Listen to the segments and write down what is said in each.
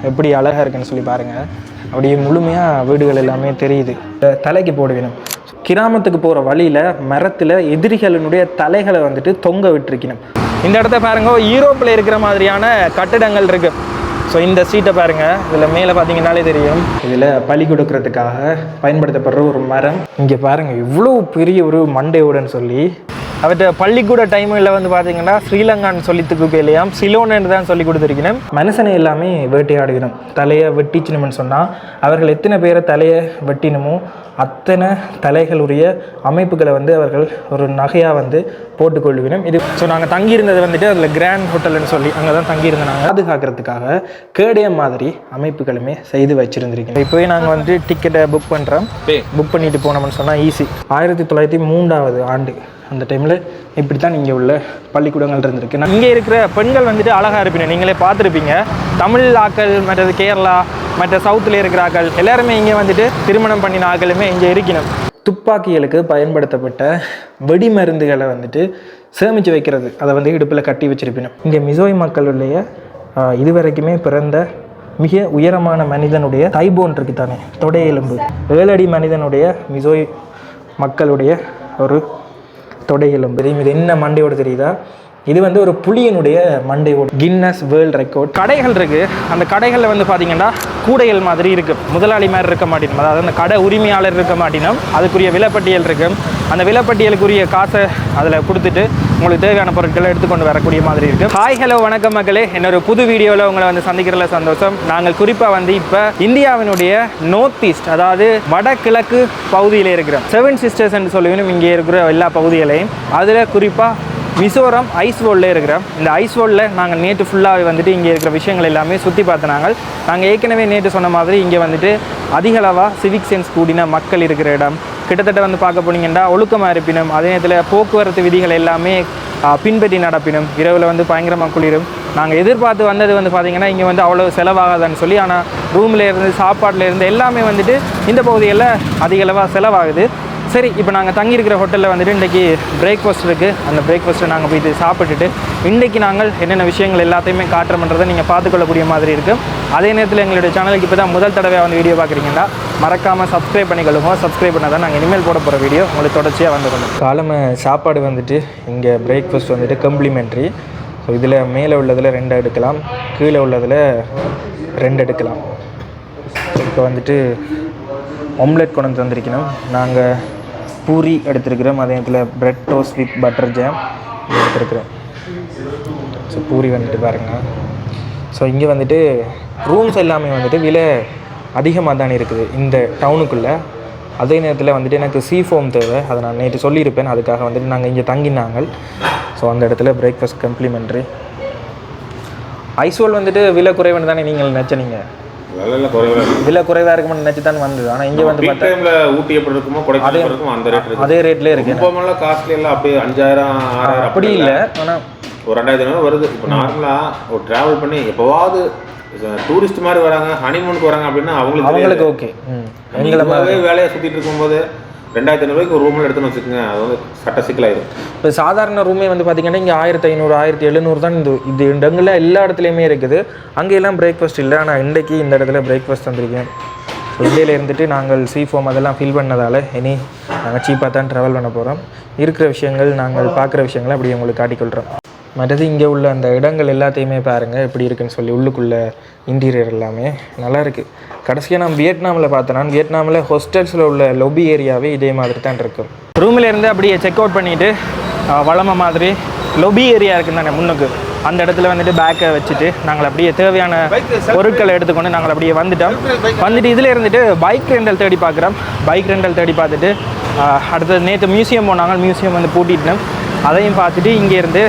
எப்படி அழகாக இருக்குன்னு சொல்லி பாருங்கள். அப்படியே முழுமையாக வீடுகள் எல்லாமே தெரியுது. தலைக்கு போட வேணும். கிராமத்துக்கு போகிற வழியில் மரத்தில் எதிரிகளினுடைய தலைகளை வந்துட்டு தொங்க விட்டுருக்கணும். இந்த இடத்த பாருங்க, யூரோப்பில் இருக்கிற மாதிரியான கட்டிடங்கள் இருக்குது. ஸோ இந்த சீட்டை பாருங்கள், இதில் மேலே பார்த்தீங்கன்னாலே தெரியும். இதில் பலி கொடுக்கறதுக்காக பயன்படுத்தப்படுற ஒரு மரம். இங்கே பாருங்கள் இவ்வளோ பெரிய ஒரு மண்டையோடன்னு சொல்லி அவர்கிட்ட பள்ளிக்கூட டைமில் வந்து பார்த்தீங்கன்னா ஸ்ரீலங்கான்னு சொல்லித்துக்கு இல்லையாம் சிலோன்னு தான் சொல்லி கொடுத்துருக்கணும். மனுஷனை எல்லாமே வேட்டையாடுகிறோம். தலையை வெட்டிச்சினோம்னு சொன்னால் அவர்கள் எத்தனை பேரை தலையை வெட்டினமோ அத்தனை தலைகளுடைய அமைப்புகளை வந்து அவர்கள் ஒரு நகையாக வந்து போட்டுக்கொள்வினோம். இது ஸோ நாங்கள் தங்கியிருந்தது வந்துட்டு அதில் கிராண்ட் ஹோட்டல்னு சொல்லி அங்கே தான் தங்கியிருந்தோம். நாங்கள் பாதுகாக்கிறதுக்காக கேடயம் மாதிரி அமைப்புகளுமே செய்து வச்சுருந்துருக்கோம். இப்போவே நாங்கள் வந்து டிக்கெட்டை புக் பண்ணுறோம். புக் பண்ணிட்டு போனோம்னு சொன்னால் ஈஸி. 1903 ஆண்டு அந்த டைமில் இப்படி தான் இங்கே உள்ள பள்ளிக்கூடங்கள் இருந்திருக்கு. இங்கே இருக்கிற பெண்கள் வந்துட்டு அழகாக இருப்பீங்க, நீங்களே பார்த்துருப்பீங்க. தமிழ் ஆக்கள், மற்றது கேரளா, மற்ற சவுத்தில் இருக்கிற ஆக்கள் எல்லாருமே இங்கே வந்துட்டு திருமணம் பண்ணின ஆக்களுமே இங்கே இருக்கணும். துப்பாக்கிகளுக்கு பயன்படுத்தப்பட்ட வெடிமருந்துகளை வந்துட்டு சேமித்து வைக்கிறது, அதை வந்து இடுப்பில் கட்டி வச்சிருப்பினோம். இங்கே மிசோய் மக்களுடைய இதுவரைக்குமே பிறந்த மிக உயரமான மனிதனுடைய தைபோன் இருக்கு தானே, தொடை எலும்பு. 7 அடி மனிதனுடைய மிசோய் மக்களுடைய ஒரு தொடை எலும்பு. இது என்ன மண்டையோடு தெரியுதா? இது வந்து ஒரு புலியினுடைய மண்டையோடு. Guinness world record. கடைகள் இருக்குது. அந்த கடைகளில் வந்து பார்த்தீங்கன்னா கூடைகள் மாதிரி இருக்குது. முதலாளி மாதிரி இருக்க மாட்டேனும், அதாவது அந்த கடை உரிமையாளர் இருக்க மாட்டேனும். அதுக்குரிய விலைப்பட்டியல் இருக்குது. அந்த விலைப்பட்டியலுக்குரிய காசை அதில் கொடுத்துட்டு உங்களுக்கு தேவையான பொருட்களை எடுத்துக்கொண்டு வரக்கூடிய மாதிரி இருக்குது. ஹாய் ஹலோ வணக்கம் மக்களே, என்னோட புது வீடியோவில் உங்களை வந்து சந்திக்கிறதுல சந்தோஷம். நாங்கள் குறிப்பாக வந்து இப்போ இந்தியாவினுடைய நார்த் ஈஸ்ட், அதாவது வடகிழக்கு பகுதியில் இருக்கிறோம். 7 சிஸ்டர்ஸ் என்று சொல்லுவேன் இங்கே இருக்கிற எல்லா பகுதிகளையும். அதில் குறிப்பாக மிசோரம் ஐஸ்வேல்டில் இருக்கிறோம். இந்த ஐஸ்வேல்டில் நாங்கள் நேற்று ஃபுல்லாக வந்துட்டு இங்கே இருக்கிற விஷயங்கள் எல்லாமே சுற்றி பார்த்து நாங்கள் ஏற்கனவே நேற்று சொன்ன மாதிரி இங்கே வந்துட்டு அதிகளவாக சிவிக் சென்ஸ் கூடின மக்கள் இருக்கிற இடம். கிட்டத்தட்ட வந்து பார்க்க போனீங்கன்னா ஒழுக்கமாக இருப்பினும், அதே நேரத்தில் போக்குவரத்து விதிகள் எல்லாமே பின்பற்றி நடப்பினும். இரவில் வந்து பயங்கரமாக குளிரும். நாங்கள் எதிர்பார்த்து வந்தது வந்து பார்த்திங்கன்னா இங்கே வந்து அவ்வளோ செலவாகாதான்னு சொல்லி, ஆனால் ரூமில் இருந்து சாப்பாட்டில் இருந்து எல்லாமே வந்துட்டு இந்த பகுதிகளில் அதிகளவாக செலவாகுது. சரி, இப்போ நாங்கள் தங்கியிருக்கிற ஹோட்டலில் வந்துட்டு இன்றைக்கி பிரேக்ஃபாஸ்ட் இருக்குது. அந்த பிரேக்ஃபாஸ்ட்டை நாங்கள் போய்ட்டு சாப்பிட்டுட்டு இன்றைக்கி நாங்கள் என்னென்ன விஷயங்கள் எல்லாத்தையுமே காட்டுறோம்ன்றதை நீங்கள் பார்த்துக்கொள்ளக்கூடிய மாதிரி இருக்குது. அதே நேரத்தில் எங்களுடைய சேனலுக்கு இப்போ தான் முதல் தடவை வந்து வீடியோ பார்க்குறீங்கன்னா மறக்காமல் சப்ஸ்கிரைப் பண்ணிக்கொள்ளுங்க. சப்ஸ்கிரைப் பண்ணால் தான் நாங்கள் இனிமேல் போட போகிற வீடியோ உங்களுக்கு தொடர்ச்சியாக வந்துக்கணும். காலமை சாப்பாடு வந்துட்டு இங்கே பிரேக்ஃபாஸ்ட் வந்துட்டு கம்ப்ளிமெண்ட்ரி. ஸோ இதில் மேலே உள்ளதில் 2 எடுக்கலாம், கீழே உள்ளதில் 2 எடுக்கலாம். இப்போ வந்துட்டு ஆம்லெட் கொண்டு வந்திருக்கணும். நாங்கள் பூரி எடுத்துருக்கிறோம். அதே நேரத்தில் bread toast with butter jam எடுத்துருக்குறோம். ஸோ பூரி வந்துட்டு பாருங்கள். ஸோ இங்கே வந்துட்டு ரூம்ஸ் எல்லாமே வந்துட்டு விலை அதிகமாக தானே இருக்குது இந்த டவுனுக்குள்ளே. அதே நேரத்தில் வந்துட்டு எனக்கு சீ ஃபோம் தேவை, அதை நான் நேற்று சொல்லியிருப்பேன். அதுக்காக வந்துட்டு நாங்கள் இங்கே தங்கினாங்க. ஸோ அந்த இடத்துல பிரேக்ஃபாஸ்ட் கம்ப்ளிமெண்ட்ரி. ஐஸ்வேல் வந்துட்டு விலை குறைவுன்னு தானே நீங்கள் நினச்சினீங்க? விலை குறைவாக இருக்கும்னு நினச்சி தான் வந்தது. ஆனால் இங்கே வந்து பார்த்தா ஊட்டி எப்படி இருக்குமோ கொடைக்கானல் இருக்கும் அந்த ரேட், அதே ரேட்லேயே இருக்குது. ரொம்ப காஸ்ட்லி எல்லாம் அப்படியே 5000 6000 அப்படி இல்லை. ஆனால் ஒரு 2000 வருது. இப்போ நார்மலாக ஒரு ட்ராவல் பண்ணி எப்போவாவது டூரிஸ்ட் மாதிரி வராங்க, ஹனிமூனுக்கு வராங்க அப்படின்னா அவங்களுக்கு ஓகே. எங்களை வேலையை சுற்றிட்டு இருக்கும்போது 2500 ஒரு ரூமில் எடுத்துன்னு வச்சுக்கோங்க, அது வந்து சட்ட சிக்கலாயிடும். இப்போ சாதாரண ரூமே வந்து பார்த்திங்கன்னா இங்கே 1500 1700 தான் இது இடங்களில் எல்லா இடத்துலையுமே இருக்குது. அங்கேயெல்லாம் பிரேக்ஃபாஸ்ட் இல்லை. ஆனால் இன்றைக்கி இந்த இடத்துல பிரேக்ஃபாஸ்ட் வந்திருக்கேன். இந்தியாவில் இருந்துட்டு நாங்கள் சீ ஃபோம் அதெல்லாம் ஃபில் பண்ணதால் இனி நாங்கள் சீப்பாக தான் ட்ராவல் பண்ண போகிறோம். இருக்கிற விஷயங்கள் நாங்கள் பார்க்குற விஷயங்களை அப்படி உங்களுக்கு காட்டிக்கொள்கிறோம். மற்றது இங்கே உள்ள அந்த இடங்கள் எல்லாத்தையுமே பாருங்கள் எப்படி இருக்குன்னு சொல்லி. உள்ளுக்குள்ளே இன்டீரியர் எல்லாமே நல்லா இருக்குது. கடைசியாக நான் வியட்நாமில் பார்த்தேன்னா, வியட்நாமில் ஹோஸ்டல்ஸில் உள்ள லொபி ஏரியாவே இதே மாதிரி தான் இருக்கும். ரூமில் இருந்து அப்படியே செக் அவுட் பண்ணிவிட்டு வளமை மாதிரி லொபி ஏரியா இருக்குன்னு தானே முன்னுக்கு, அந்த இடத்துல வந்துட்டு பேக்கை வச்சுட்டு நாங்கள் அப்படியே தேவையான பொருட்களை எடுத்துக்கொண்டு நாங்கள் அப்படியே வந்துட்டு இதில் இருந்துட்டு பைக் ரெண்டல் தேடி பார்க்குறோம். பைக் ரெண்டல் தேடி பார்த்துட்டு அடுத்தது நேற்று மியூசியம் போனாங்க. மியூசியம் வந்து பூட்டிட்டோம். அதையும் பார்த்துட்டு இங்கேருந்து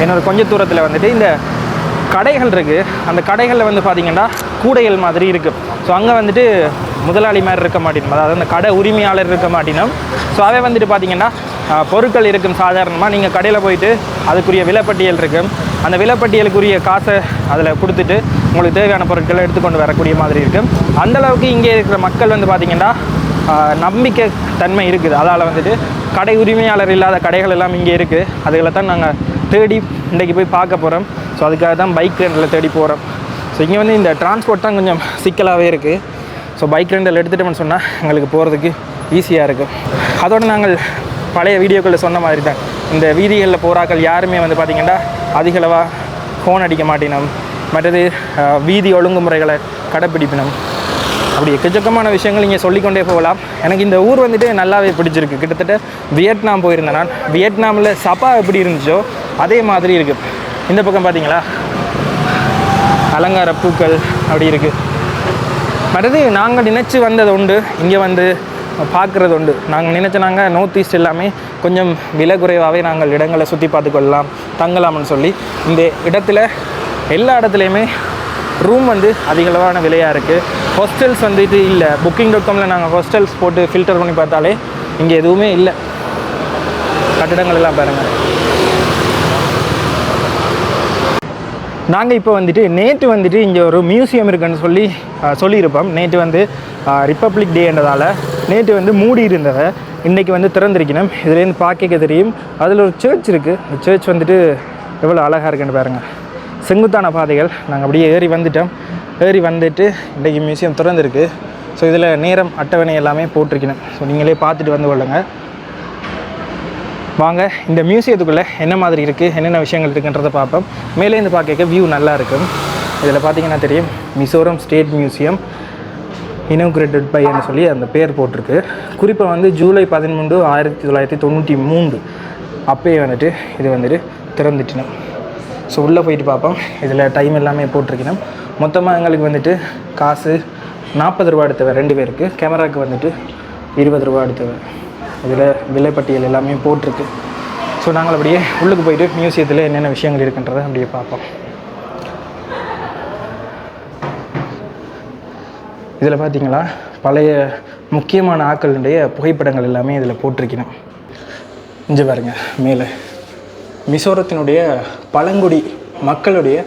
என்னோட கொஞ்சம் தூரத்தில் வந்துட்டு இந்த கடைகள் இருக்குது. அந்த கடைகளில் வந்து பார்த்திங்கன்னா கூடைகள் மாதிரி இருக்குது. ஸோ அங்கே வந்துட்டு முதலாளி மாதிரி இருக்க மாட்டேனும், அதாவது அந்த கடை உரிமையாளர் இருக்க மாட்டேனும். ஸோ அதை வந்துட்டு பார்த்திங்கன்னா பொருட்கள் இருக்கும். சாதாரணமாக நீங்கள் கடையில் போயிட்டு அதுக்குரிய விலைப்பட்டியல் இருக்கும். அந்த விலைப்பட்டியலுக்குரிய காசை அதில் கொடுத்துட்டு உங்களுக்கு தேவையான பொருட்களை எடுத்துக்கொண்டு வரக்கூடிய மாதிரி இருக்கும். அந்தளவுக்கு இங்கே இருக்கிற மக்கள் வந்து பார்த்திங்கன்னா நம்பிக்கை தன்மை இருக்குது. அதால் வந்துட்டு கடை உரிமையாளர் இல்லாத கடைகள் எல்லாம் இங்கே இருக்குது. அதுகளை தான் நாங்கள் தேடி இன்றைக்கி போய் பார்க்க போகிறோம். ஸோ அதுக்காக தான் பைக் ரெண்டில் தேடி போகிறோம். ஸோ இங்கே வந்து இந்த டிரான்ஸ்போர்ட் தான் கொஞ்சம் சிக்கலாகவே இருக்குது. ஸோ பைக் ரெண்டல் எடுத்துகிட்டோம்னு சொன்னால் எங்களுக்கு போகிறதுக்கு ஈஸியாக இருக்கும். அதோடு நாங்கள் பழைய வீடியோக்களில் சொன்ன மாதிரி தான் இந்த வீதிகளில் போகிறாக்கள் யாருமே வந்து பார்த்திங்கன்னா அதிகளவாக ஃபோன் அடிக்க மாட்டினோம், மற்றது வீதி ஒழுங்குமுறைகளை கடைப்பிடிப்பினோம். அப்படி எக்கச்சக்கமான விஷயங்கள் இங்கே சொல்லிக்கொண்டே போகலாம். எனக்கு இந்த ஊர் வந்துட்டு நல்லாவே பிடிச்சிருக்கு. கிட்டத்தட்ட வியட்நாம் போயிருந்தேன் நான். வியட்நாமில் சபா எப்படி இருந்துச்சோ அதே மாதிரி இருக்குது. இந்த பக்கம் பார்த்தீங்களா அலங்கார பூக்கள் அப்படி இருக்குது. மற்றது நாங்கள் நினச்சி வந்தது உண்டு, இங்கே வந்து பார்க்குறது உண்டு. நாங்கள் நினச்ச நார்த் ஈஸ்ட் எல்லாமே கொஞ்சம் விலை குறைவாகவே நாங்கள் இடங்களை சுற்றி பார்த்துக்கொள்ளலாம், தங்கலாம்னு சொல்லி இந்த இடத்துல எல்லா இடத்துலையுமே ரூம் வந்து அதிகளவான விலையாக இருக்குது. ஹாஸ்டல்ஸ் வந்துட்டு இல்லை. Booking.comல நாங்கள் ஹாஸ்டல்ஸ் போட்டு ஃபில்டர் பண்ணி பார்த்தாலே இங்கே எதுவுமே இல்லை. கட்டிடங்கள் எல்லாம் பாருங்கள். நாங்கள் இப்போ வந்துட்டு நேற்று வந்துட்டு இங்கே ஒரு மியூசியம் இருக்குன்னு சொல்லியிருப்போம். நேற்று வந்து ரிப்பப்ளிக் டேன்றதால் நேற்று வந்து மூடி இருந்ததை இன்றைக்கி வந்து திறந்திருக்கணும். இதுலேருந்து பார்க்க தெரியும். அதில் ஒரு சர்ச் இருக்குது. இந்த சர்ச் வந்துட்டு எவ்வளோ அழகாக இருக்குன்னு பாருங்கள். செங்குத்தான பாதைகள். நாங்கள் அப்படியே ஏறி வந்துட்டு இன்றைக்கி மியூசியம் திறந்துருக்கு. ஸோ இதில் நேரம் அட்டவணை எல்லாமே போட்டிருக்கணும். ஸோ நீங்களே பார்த்துட்டு வந்து கொள்ளுங்க. வாங்க இந்த மியூசியத்துக்குள்ளே என்ன மாதிரி இருக்குது, என்னென்ன விஷயங்கள் இருக்குன்றதை பார்ப்போம். மேலேருந்து பார்க்க வியூ நல்லா இருக்கும். இதில் பார்த்தீங்கன்னா தெரியும் மிசோரம் ஸ்டேட் மியூசியம் இனோகிரேட்டட் பைன்னு சொல்லி அந்த பேர் போட்டிருக்கு. குறிப்பாக வந்து ஜூலை 13, 1993 அப்போயே வந்துட்டு இது வந்துட்டு திறந்துட்டினோம். ஸோ உள்ளே போயிட்டு பார்ப்போம். இதில் டைம் எல்லாமே போட்டிருக்கணும். மொத்தமாக எங்களுக்கு வந்துட்டு காசு 40 ரூபா எடுத்தவன் 2 பேருக்கு. கேமராவுக்கு வந்துட்டு 20 ரூபா எடுத்தவன். இதில் விலைப்பட்டியல் எல்லாமே போட்டிருக்கு. ஸோ நாங்கள் அப்படியே உள்ளுக்கு போயிட்டு மியூசியத்தில் என்னென்ன விஷயங்கள் இருக்குன்றதை அப்படியே பார்ப்போம். இதில் பார்த்தீங்களா பழைய முக்கியமான ஆட்களுடைய புகைப்படங்கள் எல்லாமே இதில் போட்டிருக்கணும். இங்கே பாருங்க மேலே மிசோரத்தினுடைய பழங்குடி மக்களுடைய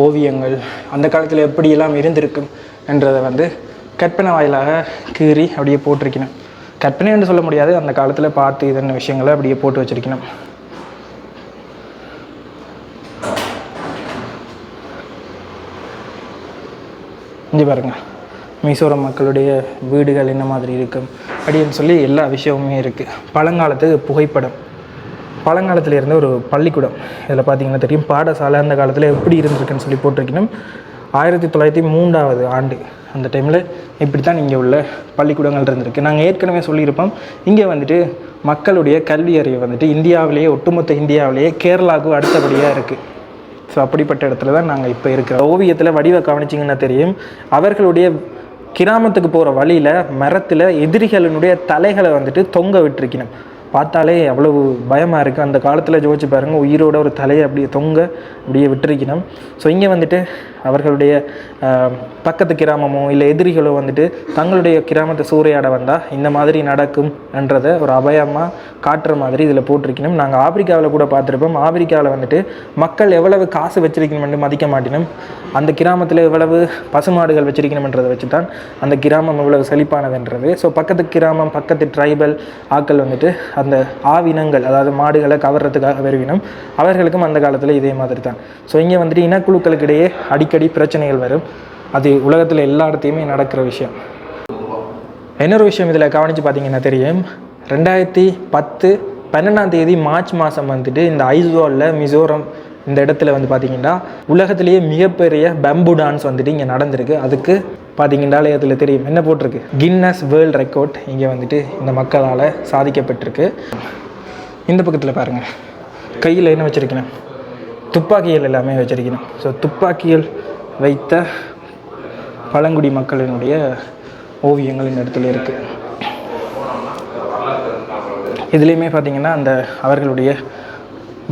ஓவியங்கள் அந்த காலத்தில் எப்படியெல்லாம் இருந்திருக்கும் என்றதை வந்து கற்பனை வாயிலாக கீறி அப்படியே போட்டிருக்கணும். கற்பனை என்று சொல்ல முடியாது, அந்த காலத்தில் பார்த்து இதென்ன விஷயங்களை அப்படியே போட்டு வச்சிருக்கணும். இங்கே பாருங்க மிசோரம் மக்களுடைய வீடுகள் என்ன மாதிரி இருக்கும் அப்படின்னு சொல்லி எல்லா விஷயமுமே இருக்குது. பழங்காலத்து புகைப்படம், பழங்காலத்தில் இருந்த ஒரு பள்ளிக்கூடம். இதில் பார்த்தீங்கன்னா தெரியும் பாடசாலை அந்த காலத்தில் எப்படி இருந்திருக்குன்னு சொல்லி போட்டிருக்கணும். 1903ஆவது ஆண்டு அந்த டைமில் இப்படி தான் இங்கே உள்ள பள்ளிக்கூடங்கள் இருந்திருக்கு. நாங்கள் ஏற்கனவே சொல்லியிருப்போம், இங்கே வந்துட்டு மக்களுடைய கல்வி அறிவு வந்துட்டு இந்தியாவிலேயே ஒட்டுமொத்த இந்தியாவிலேயே கேரளாவுக்கு அடுத்தபடியாக இருக்குது. ஸோ அப்படிப்பட்ட இடத்துல தான் நாங்கள் இப்போ இருக்கிறோம். ஓவியத்தில் வடிவ கவனிச்சிங்கன்னா தெரியும், அவர்களுடைய கிராமத்துக்கு போகிற வழியில் மரத்தில் எதிரிகளினுடைய தலைகளை வந்துட்டு தொங்க விட்டுருக்கணும். பார்த்தாலே அவ்வளவு பயமாக இருக்குது. அந்த காலத்தில் ஜோதிச்சு பாருங்கள், உயிரோட ஒரு தலையை அப்படியே தொங்க அப்படியே விட்டுருக்கணும். ஸோ இங்கே வந்துட்டு அவர்களுடைய பக்கத்து கிராமமோ இல்லை எதிரிகளோ வந்துட்டு தங்களுடைய கிராமத்தை சூறையாட வந்தால் இந்த மாதிரி நடக்கும் என்றதை ஒரு அபயமாக காட்டுற மாதிரி இதில் போட்டிருக்கணும். நாங்கள் ஆப்பிரிக்காவில் கூட பார்த்துருப்போம். ஆப்பிரிக்காவில் வந்துட்டு மக்கள் எவ்வளவு காசு வச்சிருக்கணும்னு மதிக்க மாட்டினோம். அந்த கிராமத்தில் எவ்வளவு பசுமாடுகள் வச்சிருக்கணும்ன்றதை வச்சு தான் அந்த கிராமம் எவ்வளவு செழிப்பானதுன்றது. ஸோ பக்கத்து கிராமம் பக்கத்து ட்ரைபல் ஆக்கள் வந்துட்டு அந்த ஆவினங்கள் அதாவது மாடுகளை கவர்றதுக்காக வருவினம். அவர்களுக்கும் அந்த காலத்தில் இதே மாதிரி தான். ஸோ இங்கே வந்துட்டு இனக்குழுக்களுக்கு இடையே அடிக்கடி பிரச்சனைகள் வரும். அது உலகத்தில் எல்லா இடத்தையுமே நடக்கிற விஷயம். இன்னொரு விஷயம் இதில் கவனித்து பார்த்தீங்கன்னா தெரியும், 2010 12 மார்ச் மாதம் வந்துட்டு இந்த ஐஸ்வாலில் மிசோரம் இந்த இடத்துல வந்து பார்த்திங்கன்னா உலகத்திலேயே மிகப்பெரிய பம்பு டான்ஸ் வந்துட்டு இங்கே நடந்திருக்கு. அதுக்கு பார்த்தீங்கன்னாலே அதில் தெரியும் என்ன போட்டிருக்கு, கின்னஸ் வேர்ல்ட் ரெக்கார்ட் இங்கே வந்துட்டு இந்த மக்களால் சாதிக்கப்பட்டிருக்கு. இந்த பக்கத்தில் பாருங்கள், கையில் என்ன வச்சுருக்கணும், துப்பாக்கிகள் எல்லாமே வச்சுருக்கணும். ஸோ துப்பாக்கிகள் வைத்த பழங்குடி மக்களினுடைய ஓவியங்கள் இந்த இடத்துல இருக்குது. இதுலேயுமே பார்த்திங்கன்னா அந்த அவர்களுடைய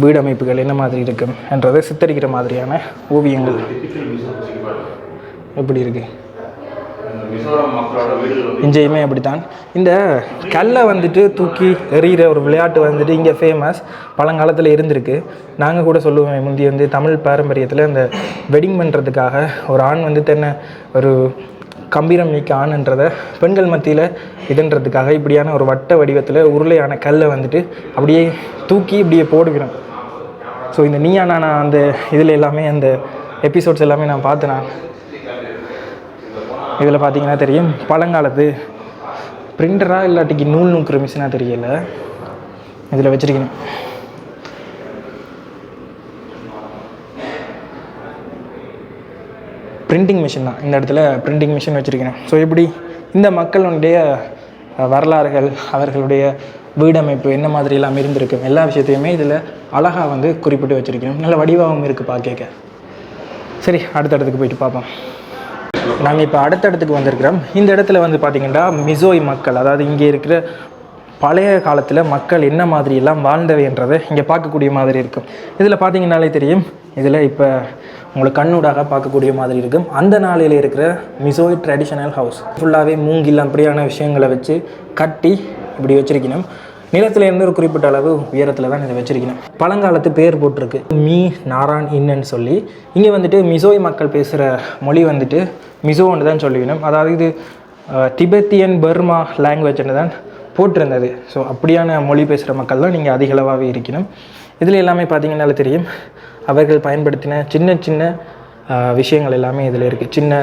வீடமைப்புகள் என்ன மாதிரி இருக்கும் என்றதை சித்தரிக்கிற மாதிரியான ஓவியங்கள் எப்படி இருக்குது. இங்கேயுமே அப்படித்தான். இந்த கல்லை வந்துட்டு தூக்கி எறிகிற ஒரு விளையாட்டு வந்துட்டு இங்கே ஃபேமஸ், பழங்காலத்தில் இருந்திருக்கு. நாங்கள் கூட சொல்லுவோம், முந்தி வந்து தமிழ் பாரம்பரியத்தில் இந்த வெட்டிங் பண்ணுறதுக்காக ஒரு ஆண் வந்து தென்னை ஒரு கம்பீரம் மிக்க ஆண்ன்றதை பெண்கள் மத்தியில் இதுன்றதுக்காக இப்படியான ஒரு வட்ட வடிவத்தில் உருளையான கல்லை வந்துட்டு அப்படியே தூக்கி இப்படியே போடுகிறோம். ஸோ இந்த நீயா நானா அந்த இதில் எல்லாமே அந்த எபிசோட்ஸ் எல்லாமே நான் பார்த்தேன். இதில் பார்த்தீங்கன்னா தெரியும் பழங்காலத்து பிரிண்டராக இல்லாட்டிக்கு நூல் நூக்குற மிஷினாக தெரியலை, இதில் வச்சுருக்கணும். பிரிண்டிங் மிஷின் தான், இந்த இடத்துல பிரிண்டிங் மிஷின் வச்சுருக்கணும். ஸோ இப்படி இந்த மக்களுடைய வரலாறுகள், அவர்களுடைய வீடமைப்பு என்ன மாதிரிலாம் இருந்திருக்கு, எல்லா விஷயத்தையுமே இதில் அழகாக வந்து குறிப்பிட்டு வச்சுருக்கணும். நல்ல வடிவாகவும் இருக்குது பார்க்க. சரி, அடுத்தடுத்துக்கு போயிட்டு பார்ப்போம். நாங்கள் இப்போ அடுத்தடுத்துக்கு வந்திருக்கிறோம். இந்த இடத்துல வந்து பார்த்திங்கன்னா மிசோய் மக்கள், அதாவது இங்கே இருக்கிற பழைய காலத்தில் மக்கள் என்ன மாதிரியெல்லாம் வாழ்ந்தவைன்றதை இங்கே பார்க்கக்கூடிய மாதிரி இருக்கும். இதில் பார்த்திங்கனாலே தெரியும், இதில் இப்போ உங்களுக்கு கண்ணூடாக பார்க்கக்கூடிய மாதிரி இருக்கும். அந்த நாளையில் இருக்கிற மிசோய் ட்ரெடிஷ்னல் ஹவுஸ் ஃபுல்லாகவே மூங்கில் அப்படியான விஷயங்களை வச்சு கட்டி இப்படி வச்சுருக்கணும். நிலத்திலேருந்து ஒரு குறிப்பிட்ட அளவு உயரத்தில் தான் இதை வச்சுருக்கணும். பழங்காலத்து பேர் போட்டிருக்கு மீ நாரான் இன்னன்னு சொல்லி. இங்கே வந்துட்டு மிசோய் மக்கள் பேசுகிற மொழி வந்துட்டு மிசோன்னு தான் சொல்லிக்கணும். அதாவது இது திபெத்தியன் பர்மா லாங்குவேஜ்னு தான் போட்டிருந்தது. ஸோ அப்படியான மொழி பேசுகிற மக்கள் தான் நீங்கள் அதிக அளவாகவே இருக்கணும். இதில் எல்லாமே பார்த்திங்கனால தெரியும், அவர்கள் பயன்படுத்தின சின்ன சின்ன விஷயங்கள் எல்லாமே இதில் இருக்குது. சின்ன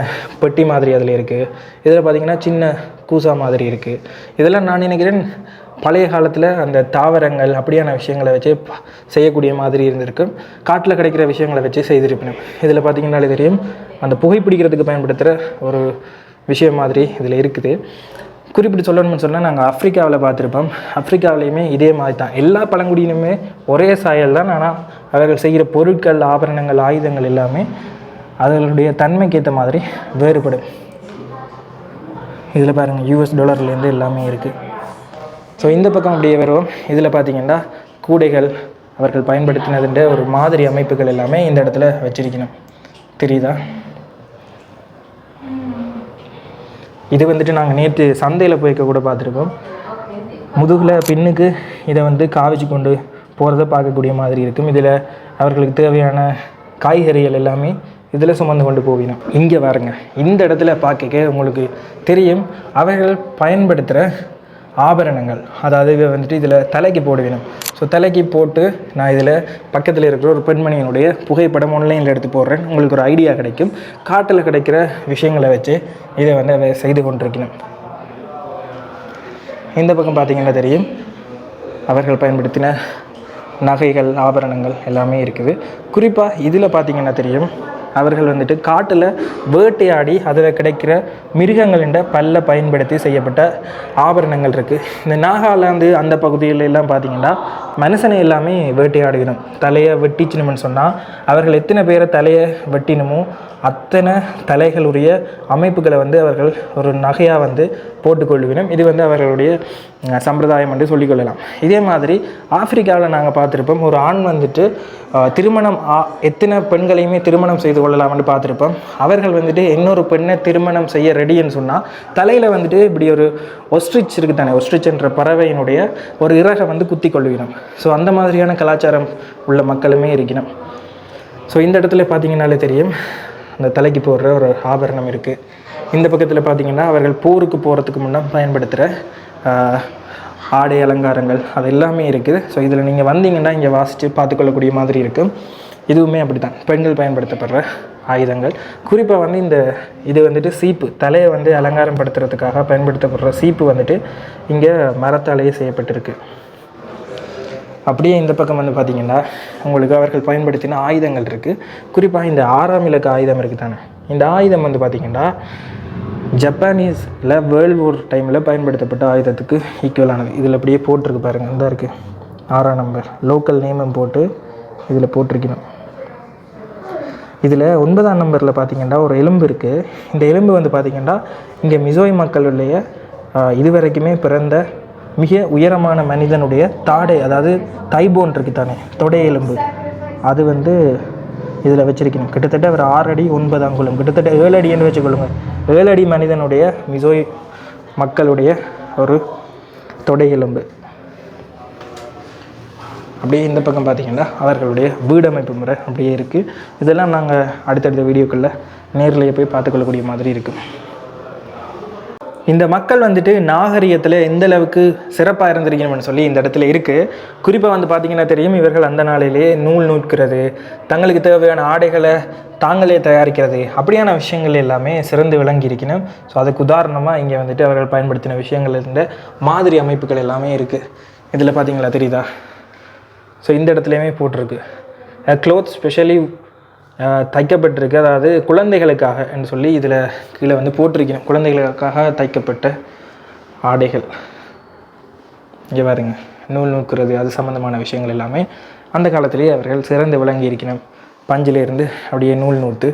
பெட்டி மாதிரி அதில் இருக்குது. இதில் பார்த்திங்கன்னா சின்ன கூசா மாதிரி இருக்குது. இதெல்லாம் நான் நினைக்கிறேன் பழைய காலத்தில் அந்த தாவரங்கள் அப்படியான விஷயங்களை வச்சு செய்யக்கூடிய மாதிரி இருந்திருக்கும். காட்டில் கிடைக்கிற விஷயங்களை வச்சு செய்திருக்கணும். இதில் பார்த்திங்கனாலே தெரியும், அந்த புகைப்பிடிக்கிறதுக்கு பயன்படுத்துகிற ஒரு விஷயம் மாதிரி இதில் இருக்குது. குறிப்பிட்டு சொல்லணும்னு சொன்னால் நாங்கள் ஆஃப்ரிக்காவில் பார்த்துருப்போம். ஆஃப்ரிக்காவிலையுமே இதே மாதிரி தான், எல்லா பழங்குடியினுமே ஒரே சாயல் தான். ஆனால் அவர்கள் செய்கிற பொருட்கள், ஆபரணங்கள், ஆயுதங்கள் எல்லாமே அதனுடைய தன்மைக்கு ஏற்ற மாதிரி வேறுபடும். இதில் பாருங்கள் US டாலர்லேருந்து எல்லாமே இருக்குது. ஸோ இந்த பக்கம் அப்படியே வருவோம். இதில் பார்த்திங்கன்னா கூடைகள், அவர்கள் பயன்படுத்தினதுன்ற ஒரு மாதிரி அமைப்புகள் எல்லாமே இந்த இடத்துல வச்சிருக்கணும். தெரியுதா? இது வந்துட்டு நாங்கள் நேற்று சந்தையில் போய்க்க கூட பார்த்துருக்கோம். முதுகில் பின்னுக்கு இதை வந்து காவிச்சு கொண்டு போகிறத பார்க்கக்கூடிய மாதிரி இருக்கும். இதில் அவர்களுக்கு தேவையான காய்கறிகள் எல்லாமே இதில் சுமந்து கொண்டு போவினோம். இங்கே பாருங்க, இந்த இடத்துல பார்க்க உங்களுக்கு தெரியும் அவர்கள் பயன்படுத்துகிற ஆபரணங்கள். அதாவது வந்துட்டு இதில் தலைக்கு போடுவினோம். ஸோ தலைக்கு போட்டு நான் இதில் பக்கத்தில் இருக்கிற ஒரு பெண்மணியினுடைய புகைப்படம் ஆன்லைனில் எடுத்து போடுறேன். உங்களுக்கு ஒரு ஐடியா கிடைக்கும். காட்டில் கிடைக்கிற விஷயங்களை வச்சு இதை வந்து அதை செய்து கொண்டிருக்கணும். இந்த பக்கம் பார்த்திங்கன்னா தெரியும், அவர்கள் பயன்படுத்தின நகைகள், ஆபரணங்கள் எல்லாமே இருக்குது. குறிப்பாக இதில் பார்த்திங்கன்னா தெரியும், அவர்கள் வந்துட்டு காட்டில் வேட்டையாடி அதில் கிடைக்கிற மிருகங்களின் பல்ல பயன்படுத்தி செய்யப்பட்ட ஆபரணங்கள் இருக்குது. இந்த நாகாலாந்து அந்த பகுதியில் எல்லாம் பார்த்திங்கன்னா மனுஷனை எல்லாமே வேட்டையாடுகிறோம். தலையை வெட்டிச்சினும்னு சொன்னால் அவர்கள் எத்தனை பேரை தலையை வெட்டினுமோ அத்தனை தலைகளுடைய அமைப்புகளை வந்து அவர்கள் ஒரு நகையாக வந்து போட்டுக்கொள்ளுவினோம். இது வந்து அவர்களுடைய சம்பிரதாயம் என்று சொல்லிக்கொள்ளலாம். இதே மாதிரி ஆப்பிரிக்காவில் நாங்கள் பார்த்துருப்போம், ஒரு ஆண் வந்துட்டு திருமணம் எத்தனை பெண்களையுமே திருமணம் செய்து கொள்ளலாம்னு பார்த்துருப்போம். அவர்கள் வந்துட்டு இன்னொரு பெண்ணை திருமணம் செய்ய ரெடின்னு சொன்னால் தலையில் வந்துட்டு இப்படி ஒரு ஒஸ்ட்ரிச் இருக்குது தானே, ஒஸ்ட்ரிச் என்ற பறவையினுடைய ஒரு இறகை வந்து குத்தி கொள்ளுவினோம். ஸோ அந்த மாதிரியான கலாச்சாரம் உள்ள மக்களுமே இருக்கணும். ஸோ இந்த இடத்துல பார்த்திங்கனாலே தெரியும், அந்த தலைக்கு போடுற ஒரு ஆபரணம் இருக்குது. இந்த பக்கத்தில் பார்த்திங்கன்னா அவர்கள் போருக்கு போகிறதுக்கு முன்னே பயன்படுத்துகிற ஆடை அலங்காரங்கள் அது எல்லாமே இருக்குது. ஸோ இதில் நீங்கள் வந்தீங்கன்னா இங்கே வாசித்து பார்த்துக்கொள்ளக்கூடிய மாதிரி இருக்கும். இதுவுமே அப்படி தான், பெண்கள் பயன்படுத்தப்படுற ஆயுதங்கள். குறிப்பாக வந்து இது வந்துட்டு சீப்பு, தலையை வந்து அலங்காரம் படுத்துறதுக்காக பயன்படுத்தப்படுற சீப்பு வந்துட்டு இங்கே மரத்தாலேயே செய்யப்பட்டிருக்கு. அப்படியே இந்த பக்கம் வந்து பார்த்திங்கன்னா உங்களுக்கு அவர்கள் பயன்படுத்தின ஆயுதங்கள் இருக்குது. குறிப்பாக இந்த 6ஆம் இலக்க ஆயுதம் இருக்குது தானே, இந்த ஆயுதம் வந்து பார்த்திங்கன்னா ஜப்பானீஸில் வேர்ல்டு வார் டைமில் பயன்படுத்தப்பட்ட ஆயுதத்துக்கு ஈக்குவலானது. இதில் அப்படியே போட்டிருக்கு பாருங்கள், இந்த இருக்குது 6ஆம் நம்பர் லோக்கல் நேமும் போட்டு இதில் போட்டிருக்கணும். இதில் 9ஆம் நம்பரில் பார்த்திங்கன்னா ஒரு எலும்பு இருக்குது. இந்த எலும்பு வந்து பார்த்திங்கன்னா இங்கே மிசோய் மக்களுடைய இதுவரைக்குமே பிறந்த மிக உயரமான மனிதனுடைய தாடை, அதாவது தைபோன் இருக்குது தானே, தொடை எலும்பு, அது வந்து இதில் வச்சுருக்கணும். கிட்டத்தட்ட ஒரு 6 அடி 9 அங்குலம், கிட்டத்தட்ட 7 அடின்னு வச்சுக்கொள்ளுங்க. 7 அடி மனிதனுடைய மிசோய் மக்களுடைய ஒரு தொடை எலும்பு. அப்படியே இந்த பக்கம் பார்த்திங்கன்னா அவர்களுடைய வீடமைப்பு முறை அப்படியே இருக்குது. இதெல்லாம் நாங்கள் அடுத்தடுத்த வீடியோக்களில் நேரிலேயே போய் பார்த்துக்கொள்ளக்கூடிய மாதிரி இருக்கும். இந்த மக்கள் வந்துட்டு நாகரிகத்தில் எந்த அளவுக்கு சிறப்பாக இருந்திருக்கணும்னு சொல்லி இந்த இடத்துல இருக்குது. குறிப்பாக வந்து பார்த்திங்கன்னா தெரியும், இவர்கள் அந்த நாளிலே நூல் நூற்கிறது, தங்களுக்கு தேவையான ஆடைகளை தாங்களே தயாரிக்கிறது, அப்படியான விஷயங்கள் எல்லாமே சிறந்து விளங்கி இருக்கணும். ஸோ அதுக்கு உதாரணமாக இங்கே வந்துட்டு அவர்கள் பயன்படுத்தின விஷயங்கள் இருந்த மாதிரி அமைப்புகள் எல்லாமே இருக்குது. இதில் பார்த்திங்களா தெரியுதா? ஸோ இந்த இடத்துலையுமே போட்டிருக்கு க்ளோத் ஸ்பெஷலி தைக்கப்பட்டிருக்கு, அதாவது குழந்தைகளுக்காக என்று சொல்லி இதில் கீழே வந்து போட்டிருக்கணும், குழந்தைகளுக்காக தைக்கப்பட்ட ஆடைகள். இங்கே பாருங்க, நூல் நூற்கிறது அது சம்மந்தமான விஷயங்கள் எல்லாமே அந்த காலத்திலேயே அவர்கள் சிறந்து விளங்கி இருக்கணும். பஞ்சிலேருந்து அப்படியே நூல் நூற்று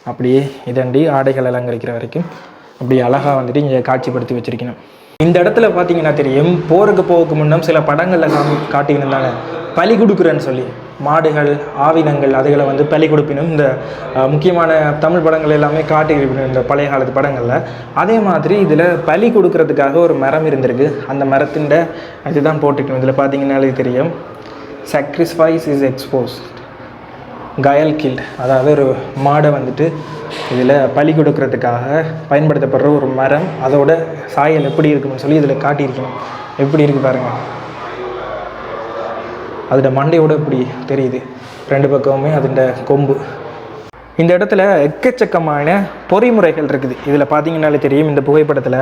அப்படியே இதண்டி ஆடைகள் அலங்கரிக்கிற வரைக்கும் அப்படியே அழகாக வந்துட்டு இங்கே காட்சிப்படுத்தி வச்சுருக்கணும். இந்த இடத்துல பார்த்தீங்கன்னா தெரியும், போருக்கு போக்கு முன்னம் சில படங்களில் காட்டியிருந்தாங்க பலி கொடுக்குறேன்னு சொல்லி, மாடுகள் ஆவினங்கள் அதுகளை வந்து பலி கொடுப்பினும் இந்த முக்கியமான தமிழ் படங்கள் எல்லாமே காட்டியிருக்கணும் இந்த பழைய காலத்து படங்களில். அதே மாதிரி இதில் பலி கொடுக்கறதுக்காக ஒரு மரம் இருந்திருக்கு, அந்த மரத்தின் இதுதான் போட்டுக்கணும். இதில் பார்த்தீங்கன்னாலே தெரியும், sacrifice is exposed, கயல் கில்ட், அதாவது ஒரு மாடை வந்துட்டு இதில் பலி கொடுக்கறதுக்காக பயன்படுத்தப்படுற ஒரு மரம், அதோட சாயல் எப்படி இருக்குன்னு சொல்லி இதில் காட்டியிருக்கணும். எப்படி இருக்குது பாருங்கள், அதோட மண்டையோடு இப்படி தெரியுது, ரெண்டு பக்கமுமே அதோட கொம்பு. இந்த இடத்துல எக்கச்சக்கமான பொறிமுறைகள் இருக்குது. இதில் பார்த்தீங்கன்னாலே தெரியும், இந்த புகைப்படத்தில்